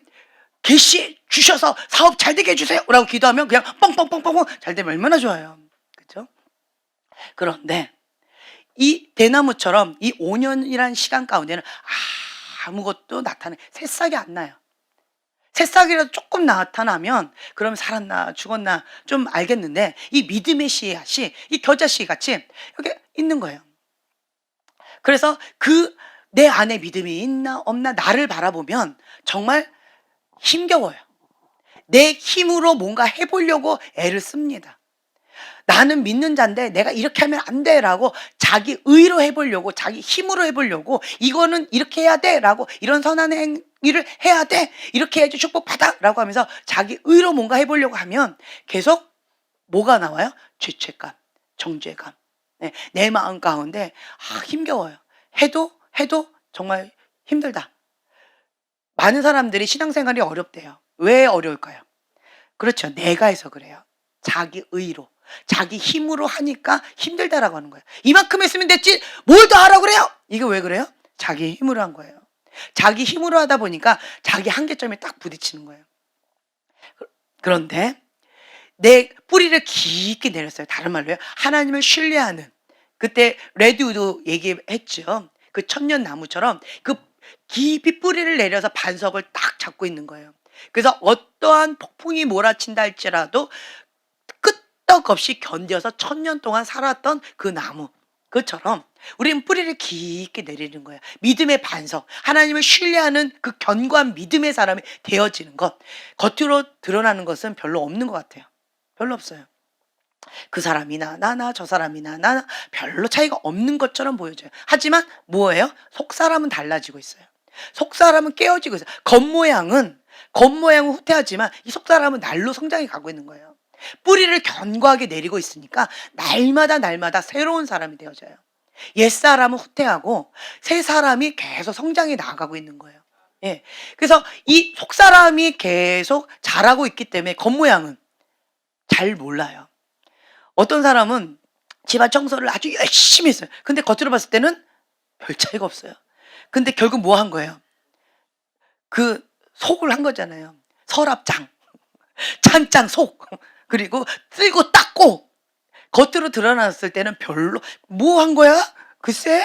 S1: 계시 주셔서 사업 잘 되게 해주세요 라고 기도하면 그냥 뻥뻥뻥뻥 잘 되면 얼마나 좋아요. 그렇죠? 그런데 이 대나무처럼 이 5년이라는 시간 가운데는 아무것도 새싹이 안 나요. 새싹이라도 조금 나타나면 그럼 살았나 죽었나 좀 알겠는데, 이 믿음의 씨앗이 이 겨자씨 같이 여기 있는 거예요. 그래서 내 안에 믿음이 있나 없나 나를 바라보면 정말 힘겨워요. 내 힘으로 뭔가 해보려고 애를 씁니다. 나는 믿는 자인데 내가 이렇게 하면 안 돼라고 자기 의로 해보려고, 자기 힘으로 해보려고, 이거는 이렇게 해야 돼라고, 이런 선한 행위를 해야 돼, 이렇게 해야지 축복받아라고 하면서 자기 의로 뭔가 해보려고 하면 계속 뭐가 나와요? 죄책감, 정죄감. 네, 내 마음 가운데 힘겨워요. 해도 정말 힘들다. 많은 사람들이 신앙생활이 어렵대요. 왜 어려울까요? 그렇죠. 내가 해서 그래요. 자기 의로, 자기 힘으로 하니까 힘들다라고 하는 거예요. 이만큼 했으면 됐지 뭘 더 하라고 그래요? 이게 왜 그래요? 자기 힘으로 한 거예요. 자기 힘으로 하다 보니까 자기 한계점에 딱 부딪히는 거예요. 그런데 내 뿌리를 깊게 내렸어요. 다른 말로요, 하나님을 신뢰하는, 그때 레드우드 얘기했죠. 그 천년 나무처럼 그 깊이 뿌리를 내려서 반석을 딱 잡고 있는 거예요. 그래서 어떠한 폭풍이 몰아친다 할지라도 끄떡없이 견뎌서 1000년 동안 살았던 그 나무, 그처럼 우리는 뿌리를 깊게 내리는 거예요. 믿음의 반석, 하나님을 신뢰하는 그 견고한 믿음의 사람이 되어지는 것. 겉으로 드러나는 것은 별로 없는 것 같아요. 별로 없어요. 그 사람이나 나나 저 사람이나 나나 별로 차이가 없는 것처럼 보여져요. 하지만 뭐예요? 속사람은 달라지고 있어요. 속사람은 깨어지고 있어요. 겉모양은 후퇴하지만 이 속사람은 날로 성장해 가고 있는 거예요. 뿌리를 견고하게 내리고 있으니까 날마다 새로운 사람이 되어져요. 옛사람은 후퇴하고 새 사람이 계속 성장해 나아가고 있는 거예요. 예. 그래서 이 속사람이 계속 잘하고 있기 때문에 겉모양은 잘 몰라요. 어떤 사람은 집안 청소를 아주 열심히 했어요. 근데 겉으로 봤을 때는 별 차이가 없어요. 근데 결국 뭐 한 거예요? 그 속을 한 거잖아요. 서랍장, 찬장 속. 그리고 쓸고 닦고 겉으로 드러났을 때는 별로 뭐 한 거야? 글쎄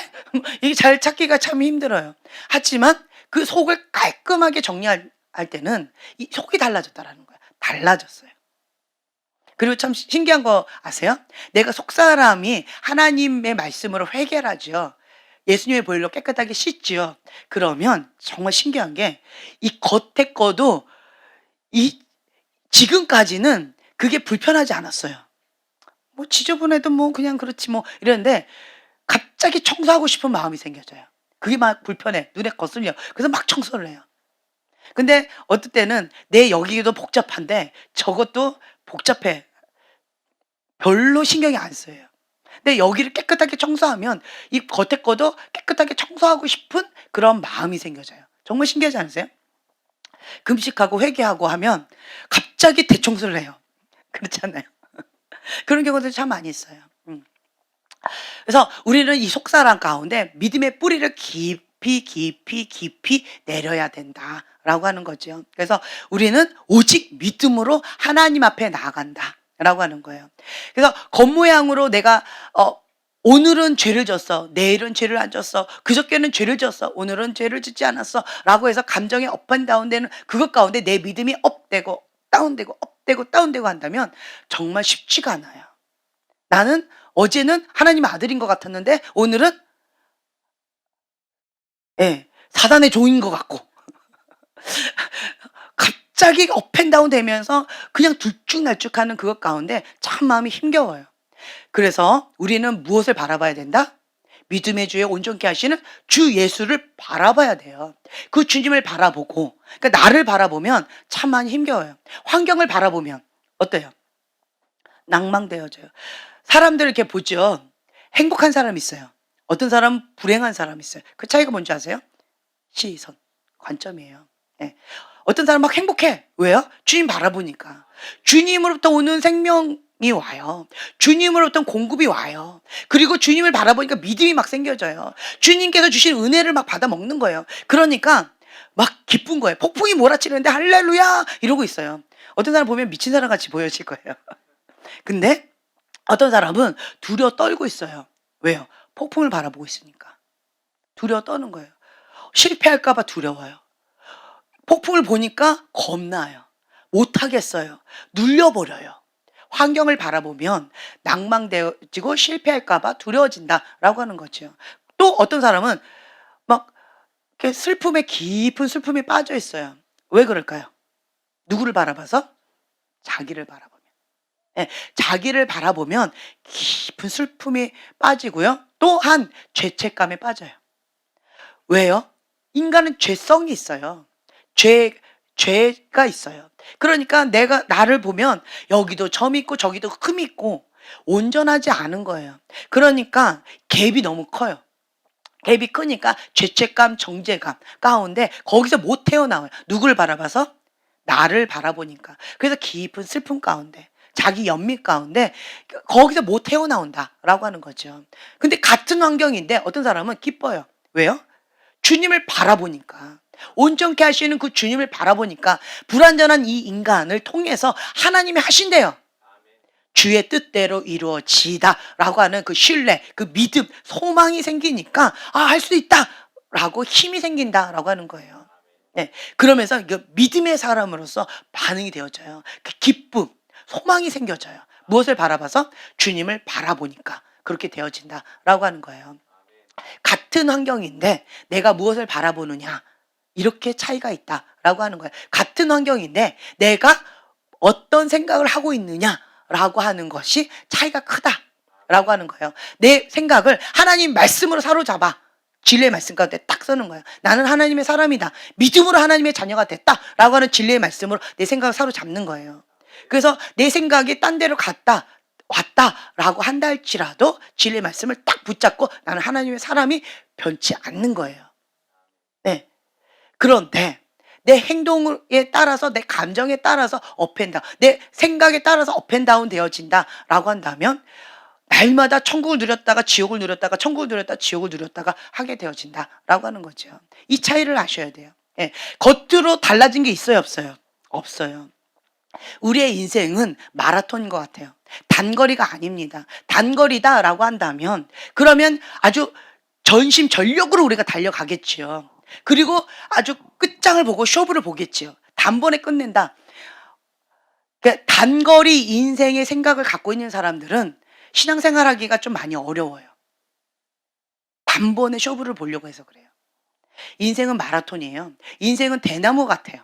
S1: 이게 잘 찾기가 참 힘들어요. 하지만 그 속을 깔끔하게 정리할 때는 이 속이 달라졌다라는 거야. 달라졌어요. 그리고 참 신기한 거 아세요? 내가 속사람이 하나님의 말씀으로 회개하죠. 예수님의 보혈로 깨끗하게 씻지요. 그러면 정말 신기한 게 이 겉에 거도 이 지금까지는 그게 불편하지 않았어요. 뭐 지저분해도 뭐 그냥 그렇지 뭐 이랬는데 갑자기 청소하고 싶은 마음이 생겨져요. 그게 막 불편해. 눈에 거슬려. 그래서 막 청소를 해요. 근데 어떨 때는 내 여기도 복잡한데 저것도 복잡해. 별로 신경이 안 쓰여요. 근데 여기를 깨끗하게 청소하면 이 겉에 거도 깨끗하게 청소하고 싶은 그런 마음이 생겨져요. 정말 신기하지 않으세요? 금식하고 회개하고 하면 갑자기 대청소를 해요. 그렇지 않나요? 그런 경우도 참 많이 있어요. 그래서 우리는 이 속사람 가운데 믿음의 뿌리를 깊이 내려야 된다라고 하는 거죠. 그래서 우리는 오직 믿음으로 하나님 앞에 나아간다라고 하는 거예요. 그래서 겉모양으로 내가 오늘은 죄를 졌어. 내일은 죄를 안 졌어. 그저께는 죄를 졌어. 오늘은 죄를 짓지 않았어. 라고 해서 감정이 업앤다운되는 그것 가운데 내 믿음이 업되고 다운되고 업되고 다운되고 한다면 정말 쉽지가 않아요. 나는 어제는 하나님의 아들인 것 같았는데 오늘은 사단의 종인 것 같고 갑자기 업앤다운 되면서 그냥 들쭉날쭉하는 그것 가운데 참 마음이 힘겨워요. 그래서 우리는 무엇을 바라봐야 된다? 믿음의 주에 온전케 하시는 주 예수를 바라봐야 돼요. 그 주님을 바라보고 그러니까 나를 바라보면 참 많이 힘겨워요. 환경을 바라보면 어때요? 낭망되어져요. 사람들 이렇게 보죠. 행복한 사람이 있어요. 어떤 사람은 불행한 사람이 있어요. 그 차이가 뭔지 아세요? 시선, 관점이에요. 예. 어떤 사람은 막 행복해. 왜요? 주님 바라보니까. 주님으로부터 오는 생명이 와요. 주님으로부터 공급이 와요. 그리고 주님을 바라보니까 믿음이 막 생겨져요. 주님께서 주신 은혜를 막 받아 먹는 거예요. 그러니까 막 기쁜 거예요. 폭풍이 몰아치는데 할렐루야 이러고 있어요. 어떤 사람 보면 미친 사람 같이 보여질 거예요. 근데 어떤 사람은 두려워 떨고 있어요. 왜요? 폭풍을 바라보고 있으니까. 두려워 떠는 거예요. 실패할까 봐 두려워요. 폭풍을 보니까 겁나요. 못하겠어요. 눌려버려요. 환경을 바라보면 낭망되어지고 실패할까 봐 두려워진다라고 하는 거죠. 또 어떤 사람은 막 이렇게 슬픔에 깊은 슬픔에 빠져 있어요. 왜 그럴까요? 누구를 바라봐서? 자기를 바라보면. 예, 자기를 바라보면 깊은 슬픔에 빠지고요. 또한 죄책감에 빠져요. 왜요? 인간은 죄성이 있어요. 죄가 있어요. 그러니까 내가 나를 보면 여기도 점 있고 저기도 흠 있고 온전하지 않은 거예요. 그러니까 갭이 너무 커요. 갭이 크니까 죄책감, 정죄감 가운데 거기서 못 태어나와요. 누구를 바라봐서? 나를 바라보니까. 그래서 깊은 슬픔 가운데 자기 연민 가운데 거기서 못 태어나온다라고 하는 거죠. 근데 같은 환경인데 어떤 사람은 기뻐요. 왜요? 주님을 바라보니까. 온전케 하시는 그 주님을 바라보니까 불완전한 이 인간을 통해서 하나님이 하신대요. 주의 뜻대로 이루어지다라고 하는 그 신뢰, 그 믿음, 소망이 생기니까 할 수 있다라고 힘이 생긴다라고 하는 거예요. 네, 그러면서 믿음의 사람으로서 반응이 되어져요. 그 기쁨, 소망이 생겨져요. 무엇을 바라봐서? 주님을 바라보니까 그렇게 되어진다라고 하는 거예요. 같은 환경인데 내가 무엇을 바라보느냐 이렇게 차이가 있다라고 하는 거예요. 같은 환경인데 내가 어떤 생각을 하고 있느냐라고 하는 것이 차이가 크다라고 하는 거예요. 내 생각을 하나님 말씀으로 사로잡아 진리의 말씀 가운데 딱 서는 거예요. 나는 하나님의 사람이다. 믿음으로 하나님의 자녀가 됐다라고 하는 진리의 말씀으로 내 생각을 사로잡는 거예요. 그래서 내 생각이 딴 데로 왔다라고 한다 할지라도 진리의 말씀을 딱 붙잡고 나는 하나님의 사람이 변치 않는 거예요. 네. 그런데 내 행동에 따라서 내 감정에 따라서 업앤다운, 내 생각에 따라서 업앤다운 되어진다라고 한다면 날마다 천국을 누렸다가 지옥을 누렸다가 천국을 누렸다가 지옥을 누렸다가 하게 되어진다라고 하는 거죠. 이 차이를 아셔야 돼요. 예. 겉으로 달라진 게 있어요, 없어요? 없어요. 우리의 인생은 마라톤인 것 같아요. 단거리가 아닙니다. 단거리다라고 한다면 그러면 아주 전심전력으로 우리가 달려가겠지요. 그리고 아주 끝장을 보고 쇼부를 보겠지요. 단번에 끝낸다. 그러니까 단거리 인생의 생각을 갖고 있는 사람들은 신앙생활하기가 좀 많이 어려워요. 단번에 쇼부를 보려고 해서 그래요. 인생은 마라톤이에요. 인생은 대나무 같아요.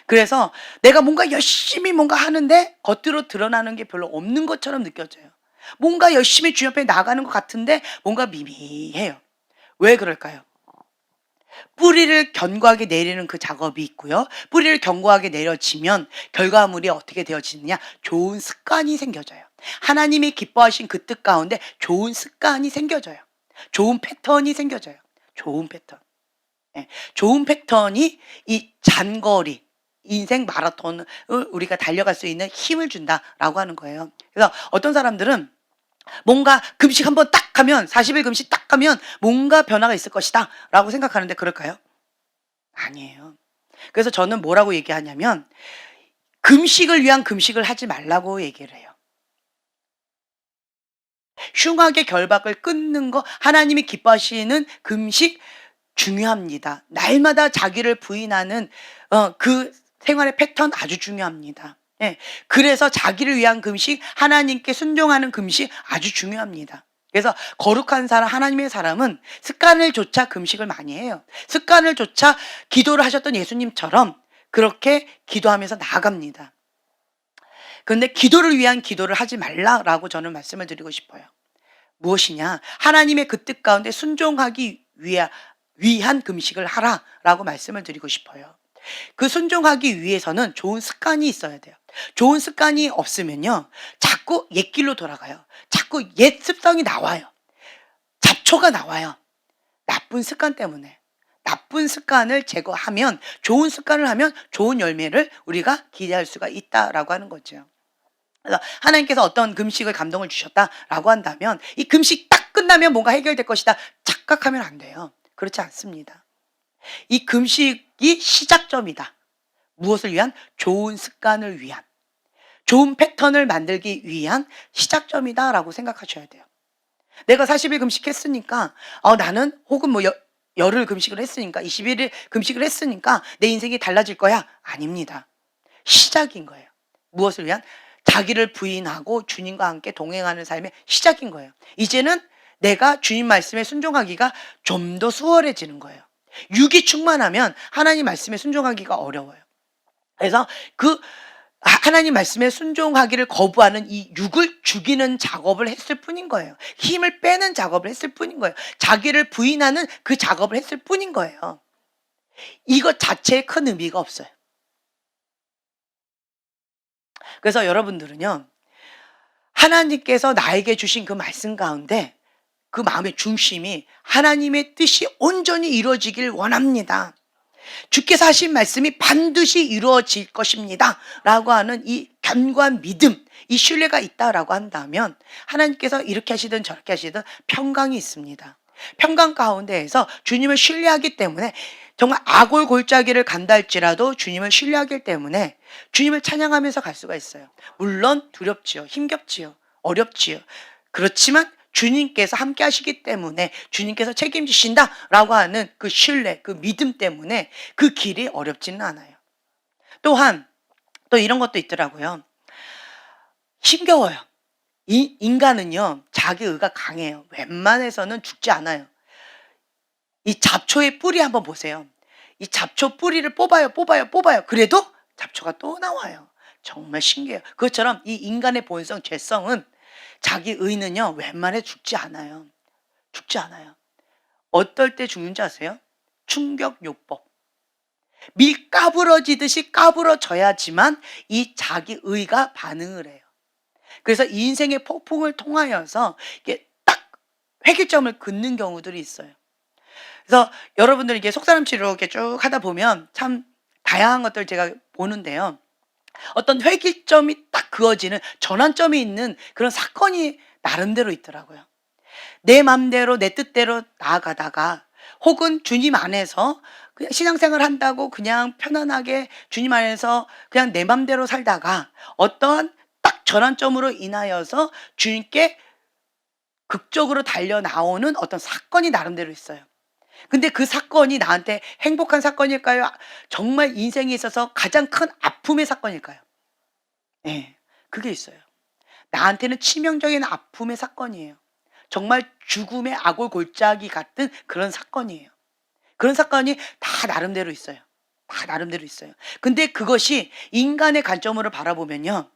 S1: 그래서 내가 뭔가 열심히 뭔가 하는데 겉으로 드러나는 게 별로 없는 것처럼 느껴져요. 뭔가 열심히 주님 앞에 나가는 것 같은데 뭔가 미미해요. 왜 그럴까요? 뿌리를 견고하게 내리는 그 작업이 있고요. 뿌리를 견고하게 내려지면 결과물이 어떻게 되어지느냐? 좋은 습관이 생겨져요. 하나님이 기뻐하신 그 뜻 가운데 좋은 습관이 생겨져요. 좋은 패턴이 생겨져요. 좋은 패턴. 예, 좋은 패턴이 이 장거리 인생 마라톤을 우리가 달려갈 수 있는 힘을 준다라고 하는 거예요. 그래서 어떤 사람들은 뭔가 금식 한번 딱 하면 40일 금식 딱 하면 뭔가 변화가 있을 것이다 라고 생각하는데 그럴까요? 아니에요. 그래서 저는 뭐라고 얘기하냐면 금식을 위한 금식을 하지 말라고 얘기를 해요. 흉악의 결박을 끊는 거, 하나님이 기뻐하시는 금식 중요합니다. 날마다 자기를 부인하는 그 생활의 패턴 아주 중요합니다. 예, 그래서 자기를 위한 금식, 하나님께 순종하는 금식 아주 중요합니다. 그래서 거룩한 사람, 하나님의 사람은 습관을 조차 금식을 많이 해요. 습관을 조차 기도를 하셨던 예수님처럼 그렇게 기도하면서 나아갑니다. 그런데 기도를 위한 기도를 하지 말라라고 저는 말씀을 드리고 싶어요. 무엇이냐? 하나님의 그 뜻 가운데 순종하기 위한 금식을 하라라고 말씀을 드리고 싶어요. 그 순종하기 위해서는 좋은 습관이 있어야 돼요. 좋은 습관이 없으면요, 자꾸 옛길로 돌아가요. 자꾸 옛 습성이 나와요. 잡초가 나와요. 나쁜 습관 때문에. 나쁜 습관을 제거하면, 좋은 습관을 하면 좋은 열매를 우리가 기대할 수가 있다라고 하는 거죠. 그래서 하나님께서 어떤 금식을 감동을 주셨다라고 한다면 이 금식 딱 끝나면 뭔가 해결될 것이다 착각하면 안 돼요. 그렇지 않습니다. 이 금식이 시작점이다. 무엇을 위한? 좋은 습관을 위한, 좋은 패턴을 만들기 위한 시작점이다라고 생각하셔야 돼요. 내가 40일 금식했으니까 나는 혹은 뭐 열흘 금식을 했으니까 21일 금식을 했으니까 내 인생이 달라질 거야. 아닙니다. 시작인 거예요. 무엇을 위한? 자기를 부인하고 주님과 함께 동행하는 삶의 시작인 거예요. 이제는 내가 주님 말씀에 순종하기가 좀 더 수월해지는 거예요. 육이 충만하면 하나님 말씀에 순종하기가 어려워요. 그래서 그 하나님 말씀에 순종하기를 거부하는 이 육을 죽이는 작업을 했을 뿐인 거예요. 힘을 빼는 작업을 했을 뿐인 거예요. 자기를 부인하는 그 작업을 했을 뿐인 거예요. 이것 자체에 큰 의미가 없어요. 그래서 여러분들은요, 하나님께서 나에게 주신 그 말씀 가운데 그 마음의 중심이 하나님의 뜻이 온전히 이루어지길 원합니다. 주께서 하신 말씀이 반드시 이루어질 것입니다 라고 하는 이 견고한 믿음, 이 신뢰가 있다라고 한다면 하나님께서 이렇게 하시든 저렇게 하시든 평강이 있습니다. 평강 가운데에서 주님을 신뢰하기 때문에 정말 아골 골짜기를 간다 할지라도 주님을 신뢰하기 때문에 주님을 찬양하면서 갈 수가 있어요. 물론 두렵지요, 힘겹지요, 어렵지요. 그렇지만 주님께서 함께 하시기 때문에 주님께서 책임지신다라고 하는 그 신뢰, 그 믿음 때문에 그 길이 어렵지는 않아요. 또한 또 이런 것도 있더라고요. 힘겨워요. 인간은요, 자기 의가 강해요. 웬만해서는 죽지 않아요. 이 잡초의 뿌리 한번 보세요. 이 잡초 뿌리를 뽑아요. 그래도 잡초가 또 나와요. 정말 신기해요. 그것처럼 이 인간의 본성, 죄성은 자기 의는요, 웬만해 죽지 않아요. 죽지 않아요. 어떨 때 죽는지 아세요? 충격요법. 밀 까부러지듯이 까부러져야지만 이 자기 의가 반응을 해요. 그래서 이 인생의 폭풍을 통하여서 이게 딱 회기점을 긋는 경우들이 있어요. 그래서 여러분들 이게 속사람치로 이렇게 쭉 하다 보면 참 다양한 것들 제가 보는데요. 어떤 회기점이 딱 그어지는 전환점이 있는 그런 사건이 나름대로 있더라고요. 내 맘대로 내 뜻대로 나아가다가 혹은 주님 안에서 그냥 신앙생활 한다고 그냥 편안하게 주님 안에서 그냥 내 맘대로 살다가 어떠한 딱 전환점으로 인하여서 주님께 극적으로 달려 나오는 어떤 사건이 나름대로 있어요. 근데 그 사건이 나한테 행복한 사건일까요? 정말 인생에 있어서 가장 큰 아픔의 사건일까요? 예. 그게 있어요. 나한테는 치명적인 아픔의 사건이에요. 정말 죽음의 아골골짜기 같은 그런 사건이에요. 그런 사건이 다 나름대로 있어요. 다 나름대로 있어요. 근데 그것이 인간의 관점으로 바라보면요.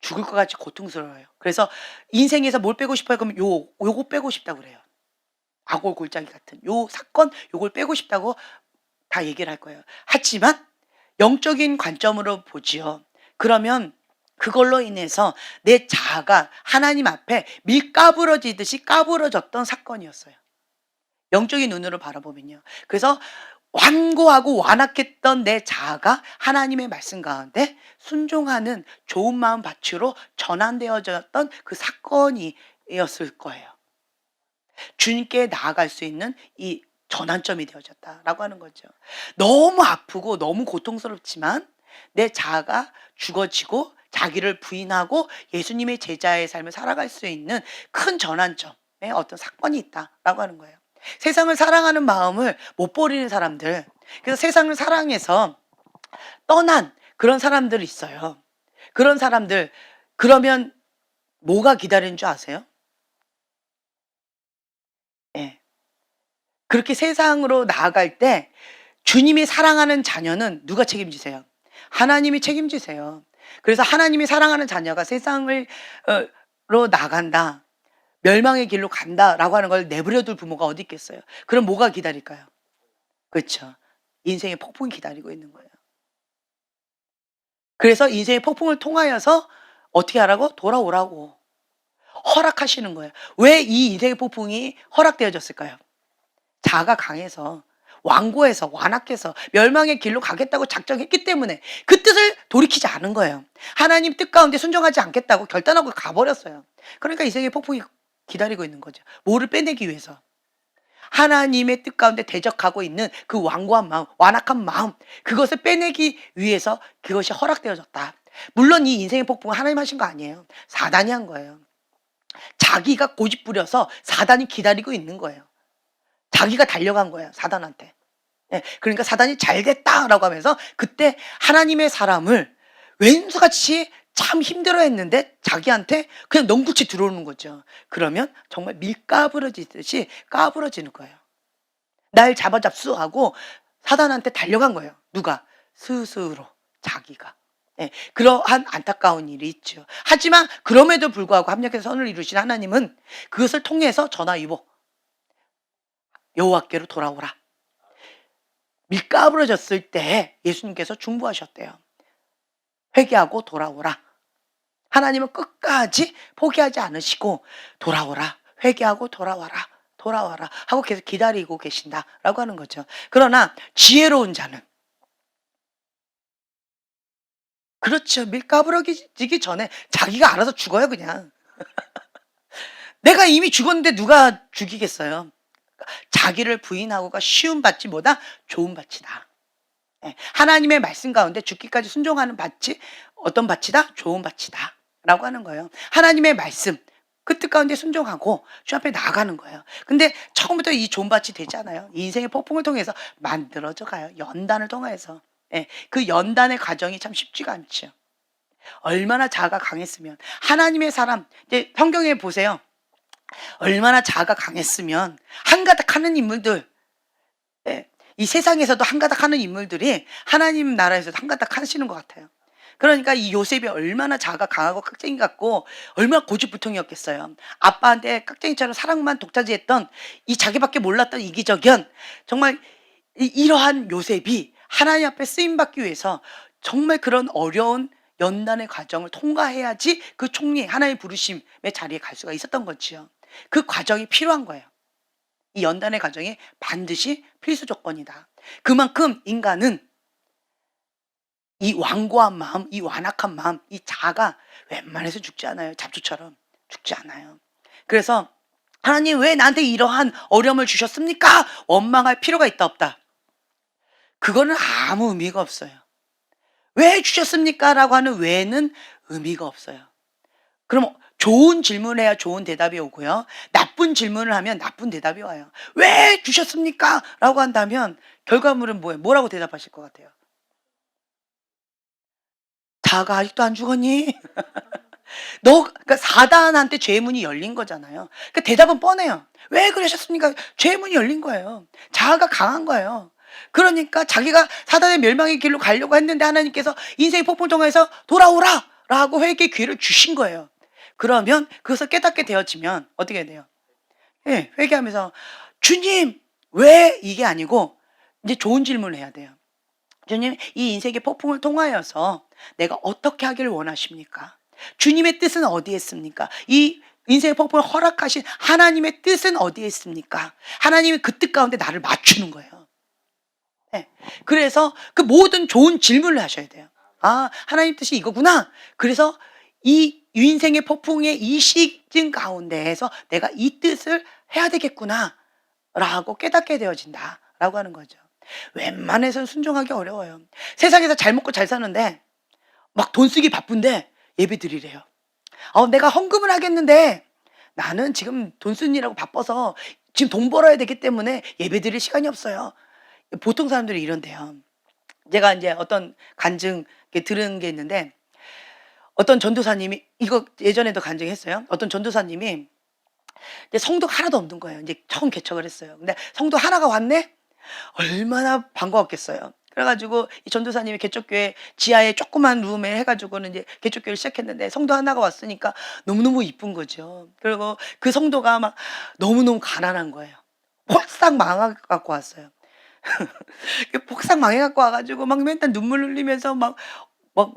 S1: 죽을 것 같이 고통스러워요. 그래서 인생에서 뭘 빼고 싶어요? 그러면 요거 빼고 싶다고 그래요. 아골골짜기 같은 요 사건 요걸 빼고 싶다고 다 얘기를 할 거예요. 하지만 영적인 관점으로 보지요. 그러면 그걸로 인해서 내 자아가 하나님 앞에 밀가부러지듯이 까부러졌던 사건이었어요. 영적인 눈으로 바라보면요. 그래서 완고하고 완악했던 내 자아가 하나님의 말씀 가운데 순종하는 좋은 마음 밭으로 전환되어졌던 그 사건이었을 거예요. 주님께 나아갈 수 있는 이 전환점이 되어졌다라고 하는 거죠. 너무 아프고 너무 고통스럽지만 내 자아가 죽어지고 자기를 부인하고 예수님의 제자의 삶을 살아갈 수 있는 큰 전환점의 어떤 사건이 있다라고 하는 거예요. 세상을 사랑하는 마음을 못 버리는 사람들, 그래서 세상을 사랑해서 떠난 그런 사람들이 있어요. 그런 사람들, 그러면 뭐가 기다리는 줄 아세요? 예. 그렇게 세상으로 나아갈 때 주님이 사랑하는 자녀는 누가 책임지세요? 하나님이 책임지세요. 그래서 하나님이 사랑하는 자녀가 세상을 로 나간다. 멸망의 길로 간다라고 하는 걸 내버려 둘 부모가 어디 있겠어요? 그럼 뭐가 기다릴까요? 그렇죠. 인생의 폭풍이 기다리고 있는 거예요. 그래서 인생의 폭풍을 통하여서 어떻게 하라고? 돌아오라고 허락하시는 거예요. 왜 이 인생의 폭풍이 허락되어졌을까요? 자아가 강해서 완고해서 완악해서 멸망의 길로 가겠다고 작정했기 때문에 그 뜻을 돌이키지 않은 거예요. 하나님 뜻 가운데 순종하지 않겠다고 결단하고 가버렸어요. 그러니까 인생의 폭풍이 기다리고 있는 거죠. 뭐를 빼내기 위해서. 하나님의 뜻 가운데 대적하고 있는 그 완고한 마음, 완악한 마음, 그것을 빼내기 위해서 그것이 허락되어졌다. 물론 이 인생의 폭풍은 하나님 하신 거 아니에요. 사단이 한 거예요. 자기가 고집 부려서 사단이 기다리고 있는 거예요. 자기가 달려간 거예요, 사단한테. 예, 그러니까 사단이 잘 됐다라고 하면서 그때 하나님의 사람을 왼수같이 참 힘들어 했는데 자기한테 그냥 넝구치 들어오는 거죠. 그러면 정말 밀가부러지듯이 까부러지는 거예요. 날 잡아잡수 하고 사단한테 달려간 거예요. 누가? 스스로 자기가. 예, 그러한 안타까운 일이 있죠. 하지만 그럼에도 불구하고 합력해서 선을 이루신 하나님은 그것을 통해서 전화위복 여호와께로 돌아오라. 밀가부러졌을 때 예수님께서 중보하셨대요. 회개하고 돌아오라. 하나님은 끝까지 포기하지 않으시고 돌아오라. 회개하고 돌아와라. 돌아와라 하고 계속 기다리고 계신다라고 하는 거죠. 그러나 지혜로운 자는 그렇죠. 밀가부러지기 전에 자기가 알아서 죽어요 그냥. 내가 이미 죽었는데 누가 죽이겠어요. 자기를 부인하고가 쉬운 밭이보다 좋은 밭이다. 예, 하나님의 말씀 가운데 죽기까지 순종하는 밭이 어떤 밭이다? 좋은 밭이다 라고 하는 거예요. 하나님의 말씀 그 뜻 가운데 순종하고 주 앞에 나아가는 거예요. 근데 처음부터 이 좋은 밭이 되지 않아요. 인생의 폭풍을 통해서 만들어져 가요. 연단을 통해서. 예, 그 연단의 과정이 참 쉽지가 않죠. 얼마나 자아가 강했으면 하나님의 사람 이제 성경에 보세요. 얼마나 자아가 강했으면 한가닥 하는 인물들, 예, 이 세상에서도 한가닥 하는 인물들이 하나님 나라에서도 한가닥 하시는 것 같아요. 그러니까 이 요셉이 얼마나 자아가 강하고 깍쟁이 같고 얼마나 고집부통이었겠어요. 아빠한테 깍쟁이처럼 사랑만 독차지했던 이 자기밖에 몰랐던 이기적이었 정말 이러한 요셉이 하나님 앞에 쓰임받기 위해서 정말 그런 어려운 연단의 과정을 통과해야지 그 총리 하나님의 부르심의 자리에 갈 수가 있었던 거지요. 그 과정이 필요한 거예요. 이 연단의 과정이 반드시 필수 조건이다. 그만큼 인간은 이 완고한 마음, 이 완악한 마음, 이 자아가 웬만해서 죽지 않아요. 잡초처럼 죽지 않아요. 그래서 하나님 왜 나한테 이러한 어려움을 주셨습니까? 원망할 필요가 있다 없다. 그거는 아무 의미가 없어요. 왜 주셨습니까? 라고 하는 왜는 의미가 없어요. 그럼 좋은 질문을 해야 좋은 대답이 오고요. 나쁜 질문을 하면 나쁜 대답이 와요. 왜 주셨습니까? 라고 한다면 결과물은 뭐예요? 뭐라고 대답하실 것 같아요? 자가 아직도 안 죽었니? 그러니까 사단한테 죄의 문이 열린 거잖아요. 그러니까 대답은 뻔해요. 왜 그러셨습니까? 죄의 문이 열린 거예요. 자아가 강한 거예요. 그러니까 자기가 사단의 멸망의 길로 가려고 했는데 하나님께서 인생의 폭풍을 통해서 돌아오라! 라고 회개의 기회를 주신 거예요. 그러면 그것을 깨닫게 되어지면 어떻게 돼요? 예, 회개하면서 주님, 왜 이게 아니고 이제 좋은 질문을 해야 돼요. 주님, 이 인생의 폭풍을 통하여서 내가 어떻게 하기를 원하십니까? 주님의 뜻은 어디에 있습니까? 이 인생의 폭풍을 허락하신 하나님의 뜻은 어디에 있습니까? 하나님이 그 뜻 가운데 나를 맞추는 거예요. 네. 그래서 그 모든 좋은 질문을 하셔야 돼요. 아, 하나님 뜻이 이거구나. 그래서 이 인생의 폭풍의 이 시즌 가운데에서 내가 이 뜻을 해야 되겠구나. 라고 깨닫게 되어진다. 라고 하는 거죠. 웬만해서는 순종하기 어려워요. 세상에서 잘 먹고 잘 사는데 막 돈 쓰기 바쁜데 예배 드리래요. 내가 헌금을 하겠는데 나는 지금 돈 쓰는 일하고 바빠서 지금 돈 벌어야 되기 때문에 예배 드릴 시간이 없어요. 보통 사람들이 이런대요. 제가 이제 어떤 간증 들은 게 있는데 어떤 전도사님이 이거 예전에도 간증했어요. 어떤 전도사님이 이제 성도가 하나도 없는 거예요. 이제 처음 개척을 했어요. 근데 성도 하나가 왔네? 얼마나 반가웠겠어요. 그래가지고 이 전도사님이 개척교회 지하에 조그만 룸에 해가지고는 이제 개척교회를 시작했는데 성도 하나가 왔으니까 너무너무 이쁜 거죠. 그리고 그 성도가 막 너무너무 가난한 거예요. 폭삭 망해갖고 왔어요. 폭삭 망해갖고 와가지고 막 맨날 눈물 흘리면서 막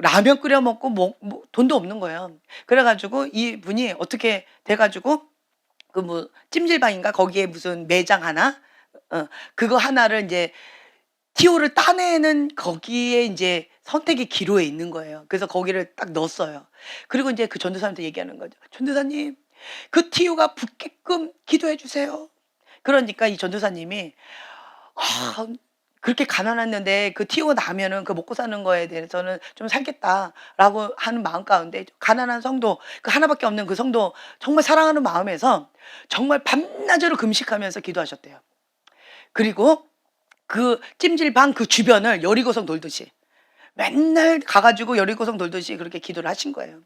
S1: 라면 끓여 먹고 뭐 돈도 없는 거예요. 그래가지고 이 분이 어떻게 돼가지고 그 뭐 찜질방인가 거기에 무슨 매장 하나 그거 하나를 이제 티오를 따내는 거기에 이제 선택의 기로에 있는 거예요. 그래서 거기를 딱 넣었어요. 그리고 이제 그 전도사님한테 얘기하는 거죠. 전도사님, 그 티오가 붙게끔 기도해 주세요. 그러니까 이 전도사님이 아, 그렇게 가난했는데 그 티오가 나면은 그 먹고 사는 거에 대해서는 좀 살겠다라고 하는 마음 가운데 가난한 성도, 그 하나밖에 없는 그 성도 정말 사랑하는 마음에서 정말 밤낮으로 금식하면서 기도하셨대요. 그리고 그 찜질방 그 주변을 여리고성 돌듯이 맨날 가가지고 여리고성 돌듯이 그렇게 기도를 하신 거예요.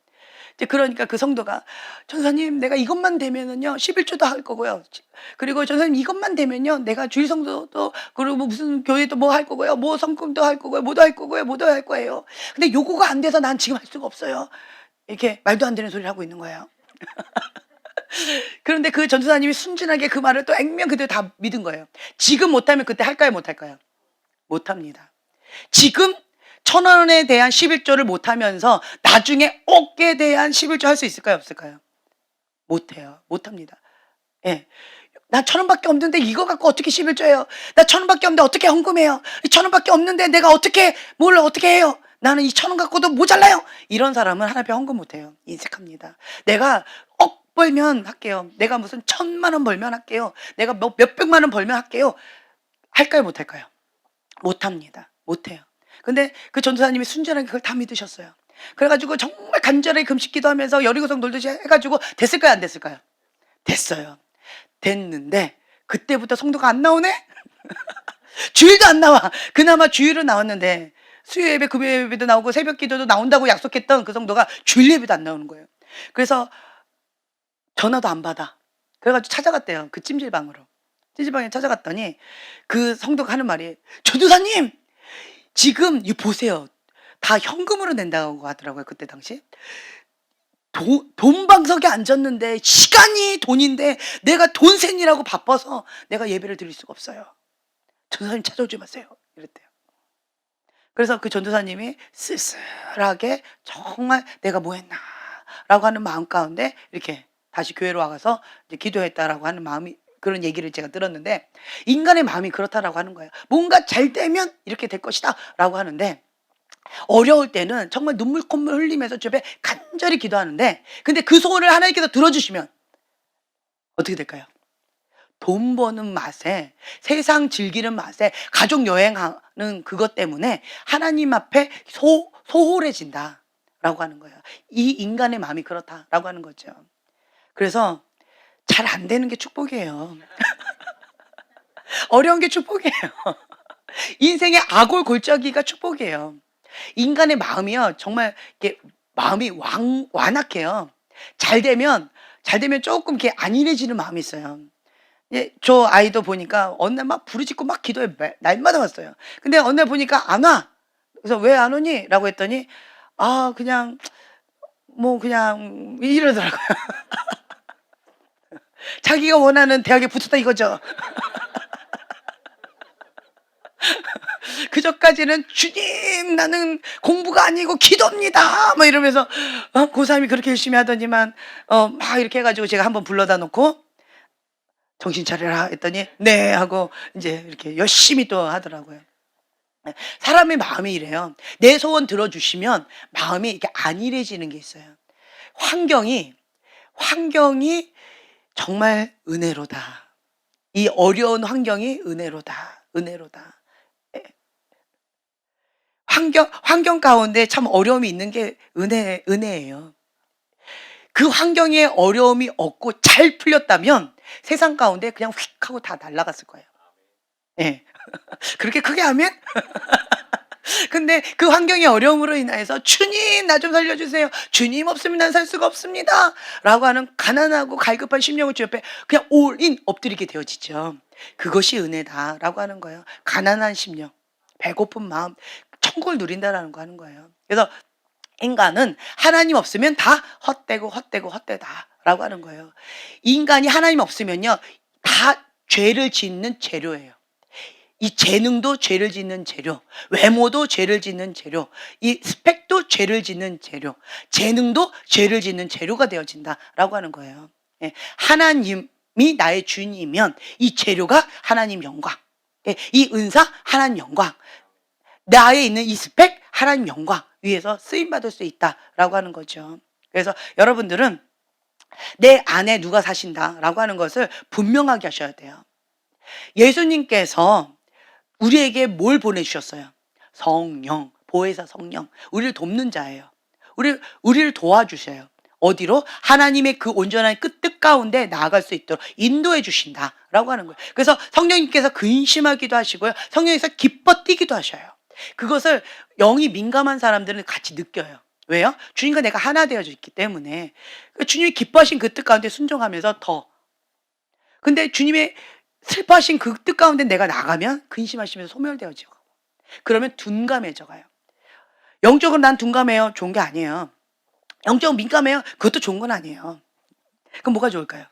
S1: 이제 그러니까 그 성도가 전사님 내가 이것만 되면은요 11조도 할 거고요. 그리고 전사님 이것만 되면요 내가 주일 성도도 그리고 뭐 무슨 교회도 뭐 할 거고요. 뭐 성금도 할 거고요. 뭐도 할 거고요. 뭐도 할 거예요. 근데 요거가 안 돼서 난 지금 할 수가 없어요. 이렇게 말도 안 되는 소리를 하고 있는 거예요. 그런데 그 전도사님이 순진하게 그 말을 또 액면 그대로 다 믿은 거예요. 지금 못하면 그때 할까요? 못할까요? 못합니다. 지금 1,000원에 대한 11조를 못하면서 나중에 억에 대한 11조 할 수 있을까요? 없을까요? 못해요. 못합니다. 예. 나 1,000원밖에 없는데 이거 갖고 어떻게 11조예요? 나 1,000원밖에 없는데 어떻게 헌금해요? 1,000원밖에 없는데 내가 어떻게 뭘 어떻게 해요? 나는 이 1,000원 갖고도 모자라요. 이런 사람은 하나님 앞에 헌금 못해요. 인색합니다. 내가 억 벌면 할게요. 내가 무슨 1,000만 원 벌면 할게요. 내가 몇백만 원 벌면 할게요. 할까요? 못할까요? 못합니다. 못해요. 근데 그 전도사님이 순전하게 그걸 다 믿으셨어요. 그래가지고 정말 간절하게 금식 기도하면서 여리고성 돌듯이 해가지고 됐을까요? 안 됐을까요? 됐어요. 됐는데 그때부터 성도가 안 나오네? 주일도 안 나와. 그나마 주일은 나왔는데 수요 예배, 금요 예배도 나오고 새벽 기도도 나온다고 약속했던 그 성도가 주일 예배도 안 나오는 거예요. 그래서 전화도 안 받아. 그래가지고 찾아갔대요. 그 찜질방으로. 찜질방에 찾아갔더니 그 성도가 하는 말이 전도사님 지금 이 보세요. 다 현금으로 낸다고 하더라고요. 그때 당시. 돈 방석에 앉았는데 시간이 돈인데 내가 돈 세니라고 바빠서 내가 예배를 드릴 수가 없어요. 전도사님 찾아오지 마세요. 이랬대요. 그래서 그 전도사님이 쓸쓸하게 정말 내가 뭐 했나 라고 하는 마음 가운데 이렇게 다시 교회로 와가서 이제 기도했다라고 하는 마음이 그런 얘기를 제가 들었는데 인간의 마음이 그렇다라고 하는 거예요. 뭔가 잘 되면 이렇게 될 것이다 라고 하는데 어려울 때는 정말 눈물 콧물 흘리면서 주변에 간절히 기도하는데 근데 그 소원을 하나님께서 들어주시면 어떻게 될까요? 돈 버는 맛에 세상 즐기는 맛에 가족 여행하는 그것 때문에 하나님 앞에 소홀해진다라고 하는 거예요. 이 인간의 마음이 그렇다라고 하는 거죠. 그래서 잘 안 되는 게 축복이에요. 어려운 게 축복이에요. 인생의 아골골짜기가 축복이에요. 인간의 마음이요 정말 이렇게 마음이 완악해요. 잘 되면 조금 이렇게 안일해지는 마음이 있어요. 예, 저 아이도 보니까 어느 날 막 부르짖고 막 기도해 날마다 왔어요. 근데 어느 날 보니까 안 와. 그래서 왜 안 오니? 라고 했더니 아 그냥 뭐 그냥 이러더라고요. 자기가 원하는 대학에 붙었다 이거죠. 그저까지는 주님 나는 공부가 아니고 기도입니다. 뭐 이러면서 고3이 그렇게 열심히 하더니만 막 이렇게 해가지고 제가 한번 불러다 놓고 정신 차려라 했더니 네 하고 이제 이렇게 열심히 또 하더라고요. 네, 사람의 마음이 이래요. 내 소원 들어주시면 마음이 이렇게 안일해지는 게 있어요. 환경이 정말 은혜로다. 이 어려운 환경이 은혜로다. 예. 환경 가운데 참 어려움이 있는 게 은혜예요. 그 환경에 어려움이 없고 잘 풀렸다면 세상 가운데 그냥 휙 하고 다 날아갔을 거예요. 예. 그렇게 크게 하면? 근데 그 환경의 어려움으로 인해서 주님 나 좀 살려주세요. 주님 없으면 난 살 수가 없습니다. 라고 하는 가난하고 갈급한 심령을 주 옆에 그냥 올인 엎드리게 되어지죠. 그것이 은혜다라고 하는 거예요. 가난한 심령, 배고픈 마음, 천국을 누린다라는 거 하는 거예요. 그래서 인간은 하나님 없으면 다 헛되다라고 하는 거예요. 인간이 하나님 없으면요 다 죄를 짓는 재료예요. 이 재능도 죄를 짓는 재료, 외모도 죄를 짓는 재료, 이 스펙도 죄를 짓는 재료, 재능도 죄를 짓는 재료가 되어진다라고 하는 거예요. 예, 하나님이 나의 주인이면 이 재료가 하나님 영광, 예, 이 은사 하나님 영광, 나에 있는 이 스펙 하나님 영광 위에서 쓰임 받을 수 있다라고 하는 거죠. 그래서 여러분들은 내 안에 누가 사신다라고 하는 것을 분명하게 하셔야 돼요. 예수님께서 우리에게 뭘 보내주셨어요? 성령, 보혜사 성령. 우리를 돕는 자예요. 우리를 도와주셔요. 어디로? 하나님의 그 온전한 뜻 가운데 나아갈 수 있도록 인도해 주신다라고 하는 거예요. 그래서 성령님께서 근심하기도 하시고요. 성령님께서 기뻐 뛰기도 하셔요. 그것을 영이 민감한 사람들은 같이 느껴요. 왜요? 주님과 내가 하나 되어져 있기 때문에. 주님이 기뻐하신 그 뜻 가운데 순종하면서 더. 근데 주님의 슬퍼하신 그 뜻 가운데 내가 나가면 근심하시면서 소멸되어지고 그러면 둔감해져 가요. 영적으로 난 둔감해요. 좋은 게 아니에요. 영적으로 민감해요. 그것도 좋은 건 아니에요. 그럼 뭐가 좋을까요?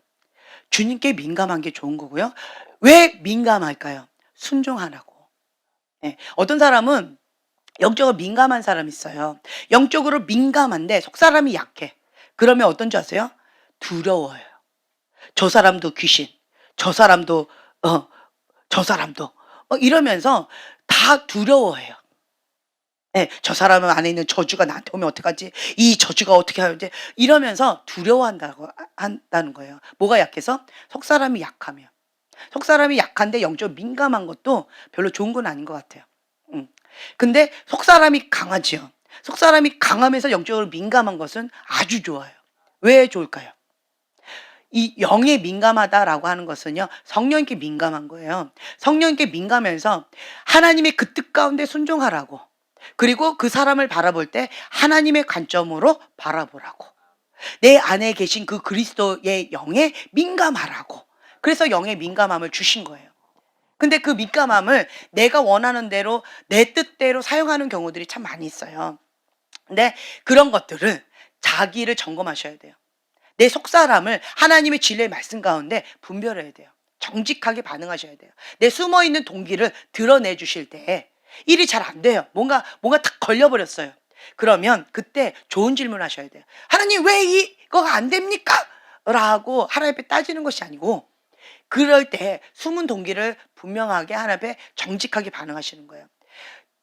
S1: 주님께 민감한 게 좋은 거고요. 왜 민감할까요? 순종하라고. 네. 어떤 사람은 영적으로 민감한 사람이 있어요. 영적으로 민감한데 속사람이 약해. 그러면 어떤 줄 아세요? 두려워요. 저 사람도 귀신, 저 사람도 이러면서 다 두려워해요. 네, 저 사람 안에 있는 저주가 나한테 오면 어떡하지? 이 저주가 어떻게 하지? 이러면서 한다는 거예요. 뭐가 약해서? 속사람이 약하면. 속사람이 약한데 영적으로 민감한 것도 별로 좋은 건 아닌 것 같아요. 근데 속사람이 강하지요. 속사람이 강하면서 영적으로 민감한 것은 아주 좋아요. 왜 좋을까요? 이 영에 민감하다라고 하는 것은요 성령께 민감한 거예요. 성령께 민감해서 하나님의 그 뜻 가운데 순종하라고, 그리고 그 사람을 바라볼 때 하나님의 관점으로 바라보라고, 내 안에 계신 그 그리스도의 영에 민감하라고. 그래서 영의 민감함을 주신 거예요. 근데 그 민감함을 내가 원하는 대로 내 뜻대로 사용하는 경우들이 참 많이 있어요. 근데 그런 것들을 자기를 점검하셔야 돼요. 내 속사람을 하나님의 진리의 말씀 가운데 분별해야 돼요. 정직하게 반응하셔야 돼요. 내 숨어있는 동기를 드러내 주실 때 일이 잘 안 돼요. 뭔가 탁 걸려버렸어요. 그러면 그때 좋은 질문을 하셔야 돼요. 하나님 왜 이거가 안 됩니까? 라고 하나님 앞에 따지는 것이 아니고 그럴 때 숨은 동기를 분명하게 하나님 앞에 정직하게 반응하시는 거예요.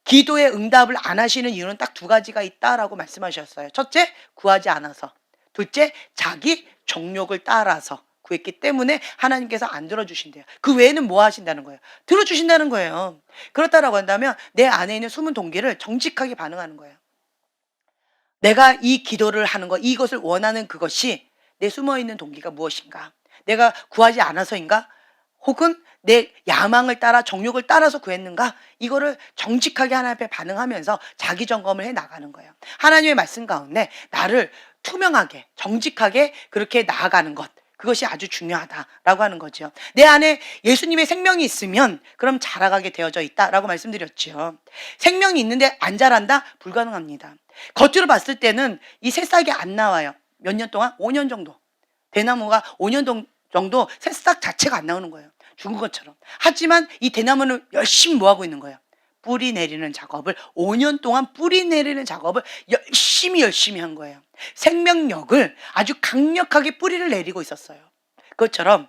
S1: 기도의 응답을 안 하시는 이유는 딱 두 가지가 있다라고 말씀하셨어요. 첫째, 구하지 않아서. 둘째, 자기 정욕을 따라서 구했기 때문에 하나님께서 안 들어주신대요. 그 외에는 뭐 하신다는 거예요? 들어주신다는 거예요. 그렇다라고 한다면 내 안에 있는 숨은 동기를 정직하게 반응하는 거예요. 내가 이 기도를 하는 것, 이것을 원하는 그것이 내 숨어있는 동기가 무엇인가? 내가 구하지 않아서인가? 혹은 내 야망을 따라 정욕을 따라서 구했는가? 이거를 정직하게 하나님 앞에 반응하면서 자기 점검을 해 나가는 거예요. 하나님의 말씀 가운데 나를 투명하게 정직하게 그렇게 나아가는 것, 그것이 아주 중요하다라고 하는 거죠. 내 안에 예수님의 생명이 있으면 그럼 자라가게 되어져 있다라고 말씀드렸죠. 생명이 있는데 안 자란다? 불가능합니다. 겉으로 봤을 때는 이 새싹이 안 나와요. 몇 년 동안? 5년 정도. 대나무가 5년 정도 새싹 자체가 안 나오는 거예요. 죽은 것처럼. 하지만 이 대나무는 열심히 뭐 하고 있는 거예요? 뿌리 내리는 작업을 5년 동안 뿌리 내리는 작업을 열심히 한 거예요. 생명력을 아주 강력하게 뿌리를 내리고 있었어요. 그것처럼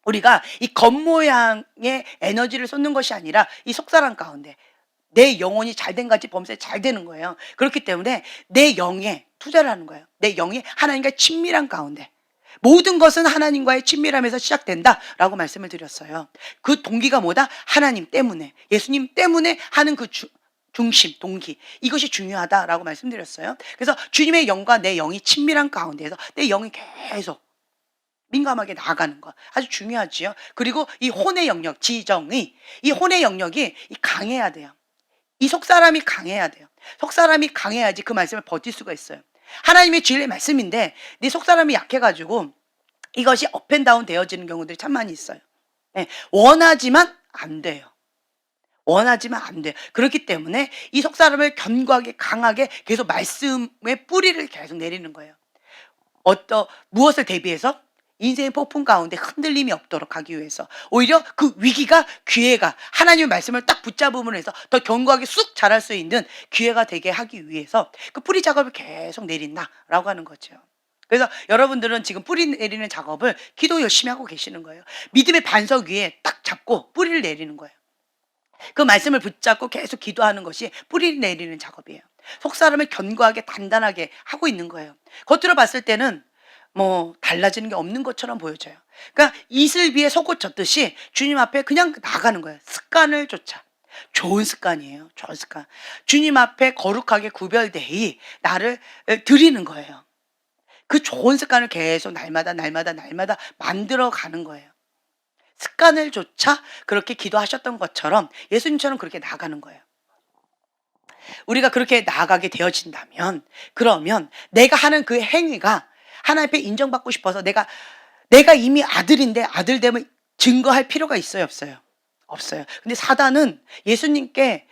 S1: 우리가 이 겉모양의 에너지를 쏟는 것이 아니라 이 속사람 가운데 내 영혼이 잘된 같이 범사에 잘 되는 거예요. 그렇기 때문에 내 영에 투자를 하는 거예요. 내 영이 하나님과 친밀한 가운데 모든 것은 하나님과의 친밀함에서 시작된다라고 말씀을 드렸어요. 그 동기가 뭐다? 하나님 때문에, 예수님 때문에 하는 그 중심, 동기, 이것이 중요하다라고 말씀드렸어요. 그래서 주님의 영과 내 영이 친밀한 가운데에서 내 영이 계속 민감하게 나아가는 거 아주 중요하지요. 그리고 이 혼의 영역, 지정의, 이 혼의 영역이 강해야 돼요. 이 속사람이 강해야 돼요. 속사람이 강해야지 그 말씀을 버틸 수가 있어요. 하나님의 진리의 말씀인데 네 속사람이 약해가지고 이것이 업앤다운 되어지는 경우들이 참 많이 있어요. 네, 원하지만 안 돼요. 원하지만 안 돼요. 그렇기 때문에 이 속사람을 견고하게 강하게 계속 말씀의 뿌리를 계속 내리는 거예요. 무엇을 대비해서? 인생의 폭풍 가운데 흔들림이 없도록 하기 위해서 오히려 그 위기가 기회가 하나님의 말씀을 딱 붙잡음으로 해서 더 견고하게 쑥 자랄 수 있는 기회가 되게 하기 위해서 그 뿌리 작업을 계속 내린다라고 하는 거죠. 그래서 여러분들은 지금 뿌리 내리는 작업을 기도 열심히 하고 계시는 거예요. 믿음의 반석 위에 딱 잡고 뿌리를 내리는 거예요. 그 말씀을 붙잡고 계속 기도하는 것이 뿌리를 내리는 작업이에요. 속사람을 견고하게 단단하게 하고 있는 거예요. 겉으로 봤을 때는 뭐 달라지는 게 없는 것처럼 보여져요. 그러니까 이슬비에 속옷 젖듯이 주님 앞에 그냥 나가는 거예요. 습관을 쫓아. 좋은 습관이에요. 좋은 습관. 주님 앞에 거룩하게 구별되이 나를 드리는 거예요. 그 좋은 습관을 계속 날마다 만들어 가는 거예요. 습관을 쫓아 그렇게 기도하셨던 것처럼 예수님처럼 그렇게 나아가는 거예요. 우리가 그렇게 나아가게 되어진다면 그러면 내가 하는 그 행위가 하나님 앞에 인정받고 싶어서 내가 이미 아들인데 아들됨을 증거할 필요가 있어요, 없어요? 없어요. 근데 사단은 예수님께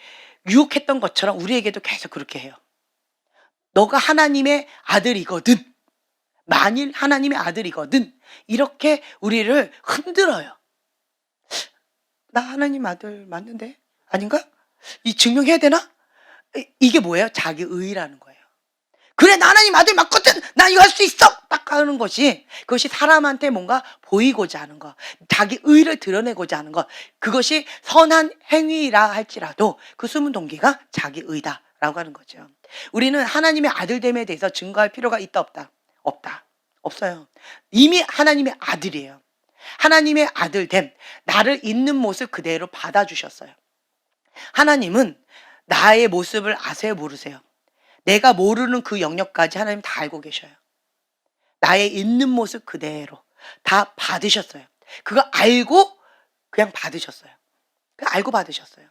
S1: 유혹했던 것처럼 우리에게도 계속 그렇게 해요. 너가 하나님의 아들이거든. 만일 하나님의 아들이거든. 이렇게 우리를 흔들어요. 나 하나님 아들 맞는데? 아닌가? 이 증명해야 되나? 이게 뭐예요? 자기 의라는 거예요. 그래, 나 하나님 아들 맞거든. 나 이거 할 수 있어. 딱 하는 것이 그것이 사람한테 뭔가 보이고자 하는 것, 자기 의를 드러내고자 하는 것, 그것이 선한 행위라 할지라도 그 숨은 동기가 자기 의다라고 하는 거죠. 우리는 하나님의 아들됨에 대해서 증거할 필요가 있다 없다? 없다. 없어요. 이미 하나님의 아들이에요. 하나님의 아들됨, 나를 있는 모습 그대로 받아주셨어요. 하나님은 나의 모습을 아세요, 모르세요? 내가 모르는 그 영역까지 하나님 다 알고 계셔요. 나의 있는 모습 그대로 다 받으셨어요. 그거 알고 그냥 받으셨어요. 알고 받으셨어요.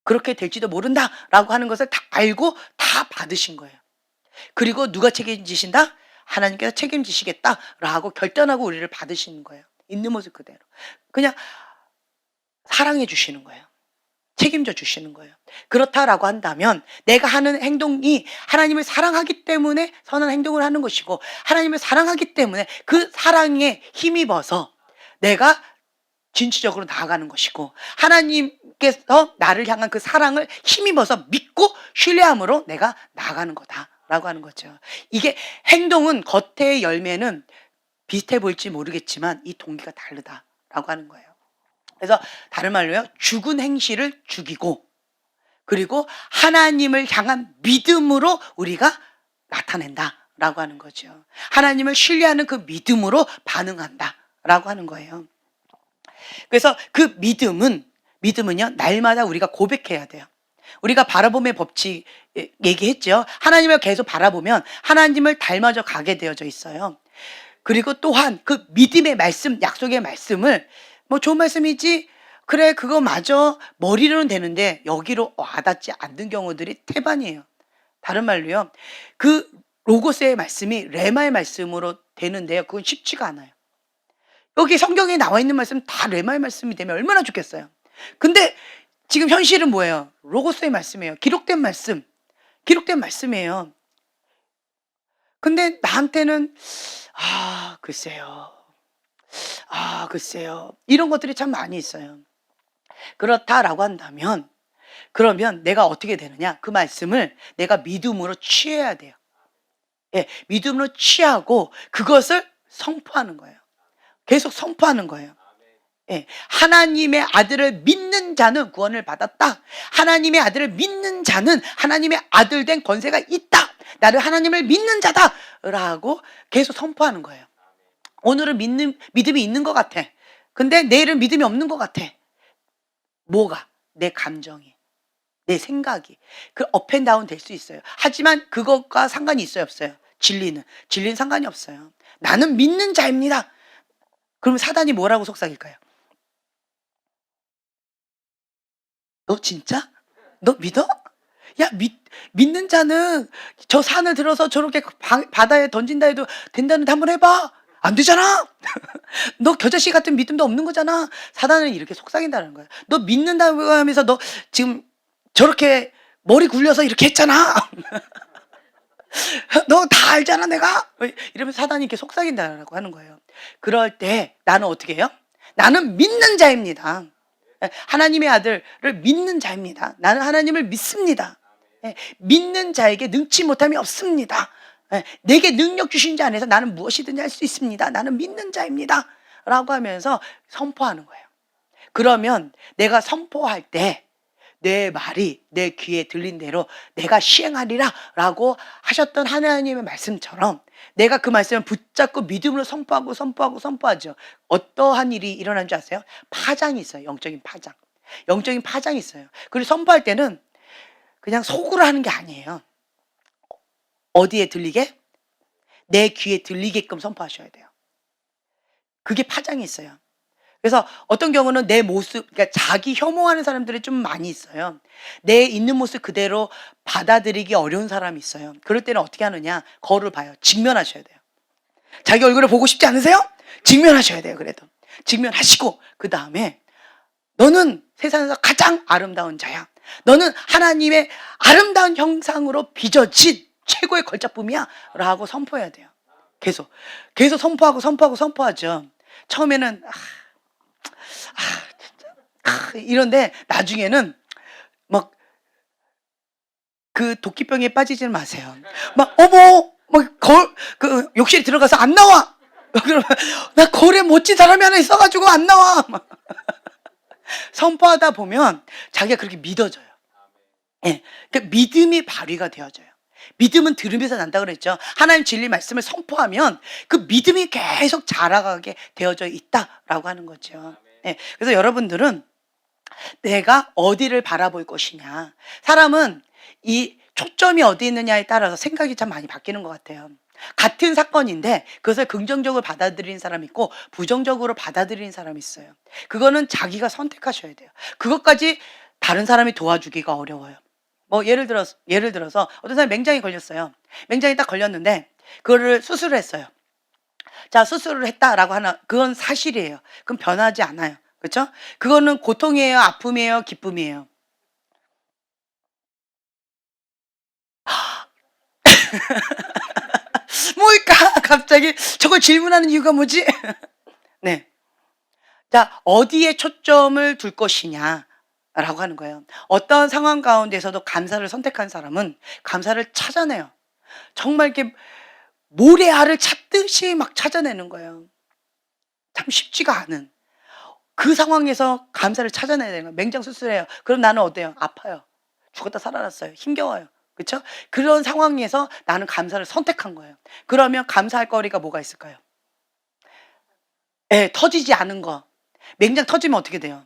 S1: 그렇게 될지도 모른다라고 하는 것을 다 알고 다 받으신 거예요. 그리고 누가 책임지신다? 하나님께서 책임지시겠다라고 결단하고 우리를 받으시는 거예요. 있는 모습 그대로. 그냥 사랑해 주시는 거예요. 책임져 주시는 거예요. 그렇다라고 한다면 내가 하는 행동이 하나님을 사랑하기 때문에 선한 행동을 하는 것이고 하나님을 사랑하기 때문에 그 사랑에 힘입어서 내가 진취적으로 나아가는 것이고 하나님께서 나를 향한 그 사랑을 힘입어서 믿고 신뢰함으로 내가 나아가는 거다라고 하는 거죠. 이게 행동은 겉의 열매는 비슷해 보일지 모르겠지만 이 동기가 다르다라고 하는 거예요. 그래서 다른 말로요. 죽은 행실을 죽이고 그리고 하나님을 향한 믿음으로 우리가 나타낸다라고 하는 거죠. 하나님을 신뢰하는 그 믿음으로 반응한다라고 하는 거예요. 그래서 그 믿음은요. 날마다 우리가 고백해야 돼요. 우리가 바라봄의 법칙 얘기했죠. 하나님을 계속 바라보면 하나님을 닮아져 가게 되어져 있어요. 그리고 또한 그 믿음의 말씀, 약속의 말씀을 뭐 좋은 말씀이지 그래 그거 맞아 머리로는 되는데 여기로 와닿지 않는 경우들이 태반이에요. 다른 말로요. 그 로고스의 말씀이 레마의 말씀으로 되는데요. 그건 쉽지가 않아요. 여기 성경에 나와 있는 말씀 다 레마의 말씀이 되면 얼마나 좋겠어요. 근데 지금 현실은 뭐예요? 로고스의 말씀이에요. 기록된 말씀이에요. 근데 나한테는 글쎄요. 이런 것들이 참 많이 있어요. 그렇다라고 한다면 그러면 내가 어떻게 되느냐? 그 말씀을 내가 믿음으로 취해야 돼요. 예, 믿음으로 취하고 그것을 선포하는 거예요. 계속 선포하는 거예요. 예, 하나님의 아들을 믿는 자는 구원을 받았다. 하나님의 아들을 믿는 자는 하나님의 아들 된 권세가 있다. 나를 하나님을 믿는 자다. 라고 계속 선포하는 거예요. 오늘은 믿음이 있는 것 같아. 근데 내일은 믿음이 없는 것 같아. 뭐가? 내 감정이, 내 생각이. 그 업앤다운 될 수 있어요. 하지만 그것과 상관이 있어요, 없어요? 진리는 상관이 없어요. 나는 믿는 자입니다. 그럼 사단이 뭐라고 속삭일까요? 너 진짜? 너 믿어? 야, 믿는 자는 저 산을 들어서 저렇게 바다에 던진다 해도 된다는데 한번 해봐. 안 되잖아. 너 겨자씨 같은 믿음도 없는 거잖아. 사단은 이렇게 속삭인다는 거야. 너 믿는다고 하면서 너 지금 저렇게 머리 굴려서 이렇게 했잖아. 너 다 알잖아 내가. 이러면서 사단이 이렇게 속삭인다고 하는 거예요. 그럴 때 나는 어떻게 해요? 나는 믿는 자입니다. 하나님의 아들을 믿는 자입니다. 나는 하나님을 믿습니다. 믿는 자에게 능치 못함이 없습니다. 내게 능력 주신 자 안에서 나는 무엇이든지 할 수 있습니다. 나는 믿는 자입니다. 라고 하면서 선포하는 거예요. 그러면 내가 선포할 때 내 말이 내 귀에 들린 대로 내가 시행하리라 라고 하셨던 하나님의 말씀처럼 내가 그 말씀을 붙잡고 믿음으로 선포하죠. 어떠한 일이 일어난 줄 아세요? 파장이 있어요. 영적인 파장이 있어요. 그리고 선포할 때는 그냥 속으로 하는 게 아니에요. 어디에 들리게? 내 귀에 들리게끔 선포하셔야 돼요. 그게 파장이 있어요. 그래서 어떤 경우는 내 모습, 그러니까 자기 혐오하는 사람들이 좀 많이 있어요. 내 있는 모습 그대로 받아들이기 어려운 사람이 있어요. 그럴 때는 어떻게 하느냐? 거울을 봐요. 직면하셔야 돼요. 자기 얼굴을 보고 싶지 않으세요? 직면하셔야 돼요. 그래도 직면하시고 그 다음에 너는 세상에서 가장 아름다운 자야. 너는 하나님의 아름다운 형상으로 빚어진 최고의 걸작품이야 라고 선포해야 돼요. 계속 선포하죠. 처음에는 이런데 나중에는 막 그 도끼병에 빠지지는 마세요. 막 어머 그 욕실에 들어가서 안 나와. 그러면 나 거울에 멋진 사람이 하나 있어가지고 안 나와. 선포하다 보면 자기가 그렇게 믿어져요. 예, 그러니까 믿음이 발휘가 되어져요. 믿음은 들으면서 난다 그랬죠. 하나님 진리 말씀을 선포하면 그 믿음이 계속 자라가게 되어져 있다라고 하는 거죠. 예, 그래서 여러분들은 내가 어디를 바라볼 것이냐. 사람은 이 초점이 어디 있느냐에 따라서 생각이 참 많이 바뀌는 것 같아요. 같은 사건인데 그것을 긍정적으로 받아들이는 사람이 있고 부정적으로 받아들이는 사람이 있어요. 그거는 자기가 선택하셔야 돼요. 그것까지 다른 사람이 도와주기가 어려워요. 뭐 예를 들어서 어떤 사람이 맹장이 걸렸어요. 맹장이 딱 걸렸는데 그거를 수술을 했어요. 자, 수술을 했다라고 하나 그건 사실이에요. 그건 변하지 않아요. 그렇죠? 그거는 고통이에요, 아픔이에요, 기쁨이에요. 뭘까? 갑자기 저걸 질문하는 이유가 뭐지? 네. 자, 어디에 초점을 둘 것이냐라고 하는 거예요. 어떤 상황 가운데서도 감사를 선택한 사람은 감사를 찾아내요. 정말 이렇게 모래알을 찾듯이 막 찾아내는 거예요. 참 쉽지가 않은. 그 상황에서 감사를 찾아내야 되는 거예요. 맹장 수술해요. 그럼 나는 어때요? 아파요. 죽었다 살아났어요. 힘겨워요. 그렇죠? 그런 상황에서 나는 감사를 선택한 거예요. 그러면 감사할 거리가 뭐가 있을까요? 예, 터지지 않은 거. 맹장 터지면 어떻게 돼요?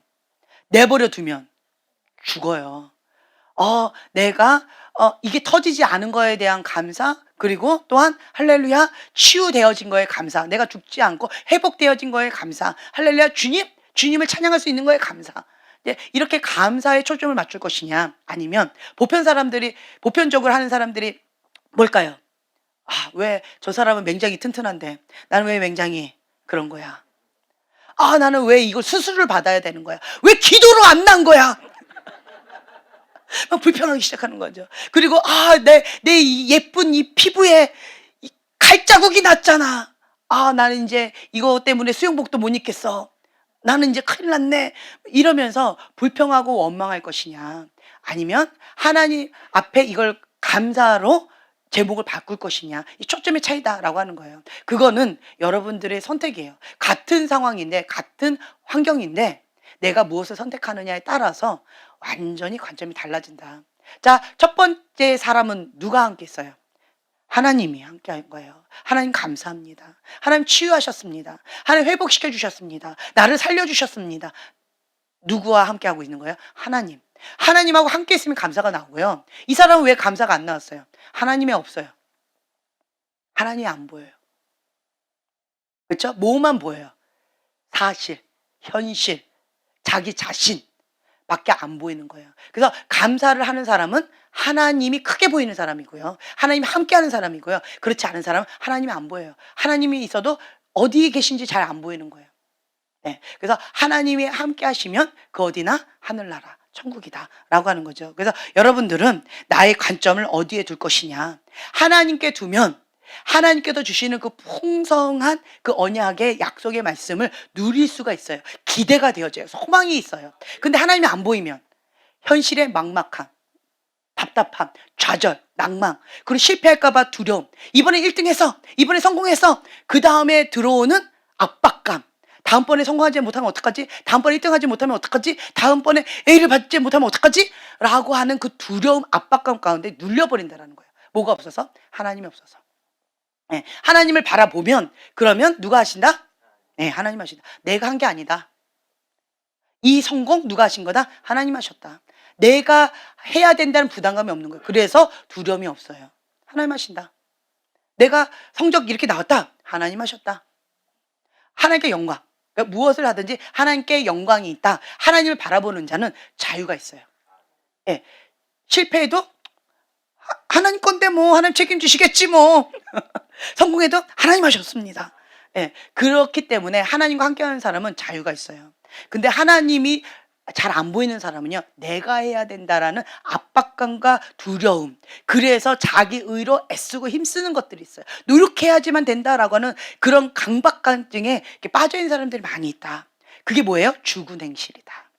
S1: 내버려 두면 죽어요. 내가 이게 터지지 않은 거에 대한 감사, 그리고 또한 할렐루야 치유되어진 거에 감사, 내가 죽지 않고 회복되어진 거에 감사, 할렐루야 주님을 찬양할 수 있는 거에 감사. 네, 이렇게 감사에 초점을 맞출 것이냐, 아니면 보편적으로 하는 사람들이 뭘까요? 왜 저 사람은 맹장이 튼튼한데 나는 왜 맹장이 그런 거야? 나는 왜 이걸 수술을 받아야 되는 거야? 왜 기도로 안 난 거야? 막 불평하기 시작하는 거죠. 그리고 내 이 예쁜 이 피부에 이 칼자국이 났잖아. 나는 이제 이거 때문에 수영복도 못 입겠어. 나는 이제 큰일 났네. 이러면서 불평하고 원망할 것이냐, 아니면 하나님 앞에 이걸 감사로 제목을 바꿀 것이냐, 이 초점의 차이다라고 하는 거예요. 그거는 여러분들의 선택이에요. 같은 상황인데, 같은 환경인데 내가 무엇을 선택하느냐에 따라서 완전히 관점이 달라진다. 자, 첫 번째 사람은 누가 함께 있어요? 하나님이 함께 한 거예요. 하나님 감사합니다. 하나님 치유하셨습니다. 하나님 회복시켜 주셨습니다. 나를 살려 주셨습니다. 누구와 함께 하고 있는 거예요? 하나님. 하나님하고 함께 있으면 감사가 나오고요. 이 사람은 왜 감사가 안 나왔어요? 하나님이 없어요. 하나님이 안 보여요. 그렇죠? 뭐만 보여요? 사실, 현실, 자기 자신 밖에 안 보이는 거예요. 그래서 감사를 하는 사람은 하나님이 크게 보이는 사람이고요. 하나님이 함께하는 사람이고요. 그렇지 않은 사람은 하나님이 안 보여요. 하나님이 있어도 어디에 계신지 잘 안 보이는 거예요. 네. 그래서 하나님이 함께 하시면 그 어디나 하늘나라 천국이다 라고 하는 거죠. 그래서 여러분들은 나의 관점을 어디에 둘 것이냐, 하나님께 두면 하나님께서 주시는 그 풍성한 그 언약의 약속의 말씀을 누릴 수가 있어요. 기대가 되어져요. 소망이 있어요. 근데 하나님이 안 보이면 현실의 막막함, 답답함, 좌절, 낭망, 그리고 실패할까봐 두려움, 이번에 1등해서, 이번에 성공해서 그 다음에 들어오는 압박감, 다음번에 성공하지 못하면 어떡하지? 다음번에 1등하지 못하면 어떡하지? 다음번에 A를 받지 못하면 어떡하지? 라고 하는 그 두려움, 압박감 가운데 눌려버린다는 거예요. 뭐가 없어서? 하나님이 없어서. 네, 하나님을 바라보면, 그러면 누가 하신다? 네, 하나님 하신다. 내가 한 게 아니다. 이 성공 누가 하신 거다? 하나님 하셨다. 내가 해야 된다는 부담감이 없는 거예요. 그래서 두려움이 없어요. 하나님 하신다. 내가 성적 이렇게 나왔다. 하나님 하셨다. 하나님께 영광. 그러니까 무엇을 하든지 하나님께 영광이 있다. 하나님을 바라보는 자는 자유가 있어요. 예, 실패해도 하나님 건데 뭐 하나님 책임지시겠지 뭐. 성공해도 하나님 하셨습니다. 예, 그렇기 때문에 하나님과 함께하는 사람은 자유가 있어요. 근데 하나님이 잘 안 보이는 사람은요, 내가 해야 된다라는 압박감과 두려움, 그래서 자기 의로 애쓰고 힘쓰는 것들이 있어요. 노력해야지만 된다라고 하는 그런 강박관증에 빠져 있는 사람들이 많이 있다. 그게 뭐예요? 죽은 행실이다.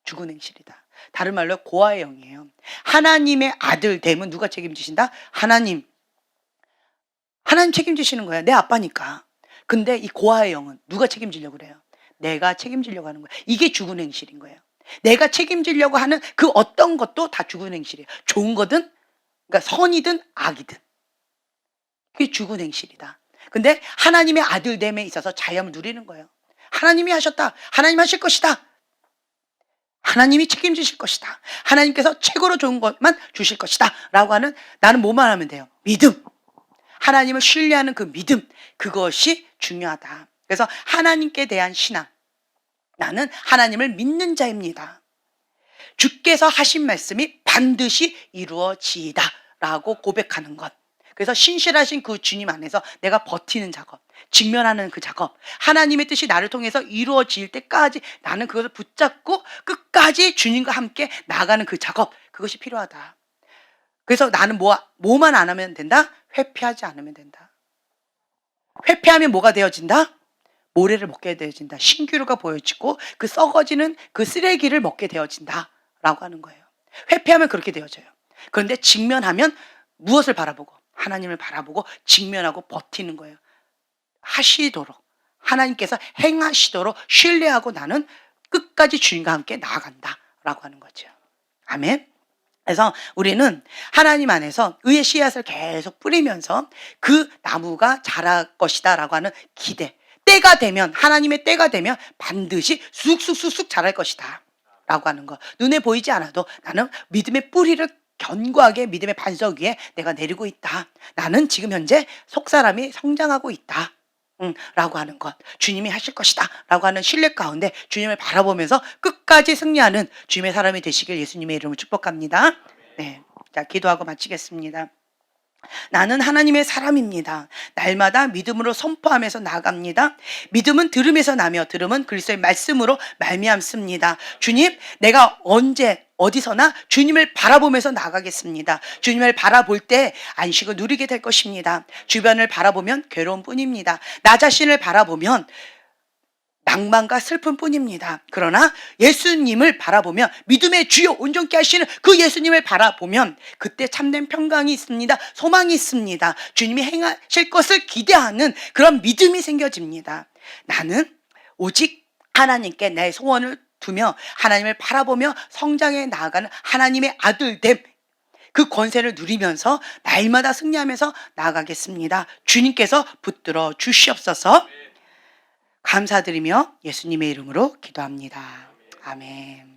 S1: 죽은 행실이다. 다른 말로 고아의 영이에요. 하나님의 아들 됨은 누가 책임지신다? 하나님 책임지시는 거야. 내 아빠니까. 근데 이 고아의 영은 누가 책임지려고 그래요? 내가 책임지려고 하는 거야. 이게 죽은 행실인 거예요. 내가 책임지려고 하는 그 어떤 것도 다 죽은 행실이에요. 좋은 거든, 그러니까 선이든 악이든. 그게 죽은 행실이다. 근데 하나님의 아들됨에 있어서 자유함을 누리는 거예요. 하나님이 하셨다. 하나님 하실 것이다. 하나님이 책임지실 것이다. 하나님께서 최고로 좋은 것만 주실 것이다. 라고 하는, 나는 뭐만 하면 돼요? 믿음. 하나님을 신뢰하는 그 믿음. 그것이 중요하다. 그래서 하나님께 대한 신앙. 나는 하나님을 믿는 자입니다. 주께서 하신 말씀이 반드시 이루어지이다 라고 고백하는 것. 그래서 신실하신 그 주님 안에서 내가 버티는 작업, 직면하는 그 작업, 하나님의 뜻이 나를 통해서 이루어질 때까지 나는 그것을 붙잡고 끝까지 주님과 함께 나아가는 그 작업, 그것이 필요하다. 그래서 나는 뭐만 안 하면 된다? 회피하지 않으면 된다. 회피하면 뭐가 되어진다? 모래를 먹게 되어진다. 신기루가 보여지고 그 썩어지는 그 쓰레기를 먹게 되어진다 라고 하는 거예요. 회피하면 그렇게 되어져요. 그런데 직면하면 무엇을 바라보고? 하나님을 바라보고 직면하고 버티는 거예요. 하시도록, 하나님께서 행하시도록 신뢰하고 나는 끝까지 주님과 함께 나아간다라고 하는 거죠. 아멘. 그래서 우리는 하나님 안에서 의의 씨앗을 계속 뿌리면서 그 나무가 자랄 것이다 라고 하는 기대, 때가 되면, 하나님의 때가 되면 반드시 쑥쑥쑥쑥 자랄 것이다 라고 하는 거. 눈에 보이지 않아도 나는 믿음의 뿌리를 견고하게 믿음의 반석 위에 내가 내리고 있다. 나는 지금 현재 속사람이 성장하고 있다. 라고 하는 것, 주님이 하실 것이다 라고 하는 신뢰 가운데 주님을 바라보면서 끝까지 승리하는 주님의 사람이 되시길 예수님의 이름으로 축복합니다. 네, 자, 기도하고 마치겠습니다. 나는 하나님의 사람입니다. 날마다 믿음으로 선포하면서 나아갑니다. 믿음은 들음에서 나며 들음은 그리스도의 말씀으로 말미암습니다. 주님, 내가 언제 어디서나 주님을 바라보면서 나가겠습니다. 주님을 바라볼 때 안식을 누리게 될 것입니다. 주변을 바라보면 괴로움 뿐입니다. 나 자신을 바라보면 낭만과 슬픔 뿐입니다. 그러나 예수님을 바라보면, 믿음의 주요 온전케 하시는 그 예수님을 바라보면 그때 참된 평강이 있습니다. 소망이 있습니다. 주님이 행하실 것을 기대하는 그런 믿음이 생겨집니다. 나는 오직 하나님께 내 소원을 두며 하나님을 바라보며 성장해 나아가는 하나님의 아들됨, 그 권세를 누리면서 날마다 승리하면서 나아가겠습니다. 주님께서 붙들어 주시옵소서. 감사드리며 예수님의 이름으로 기도합니다. 아멘.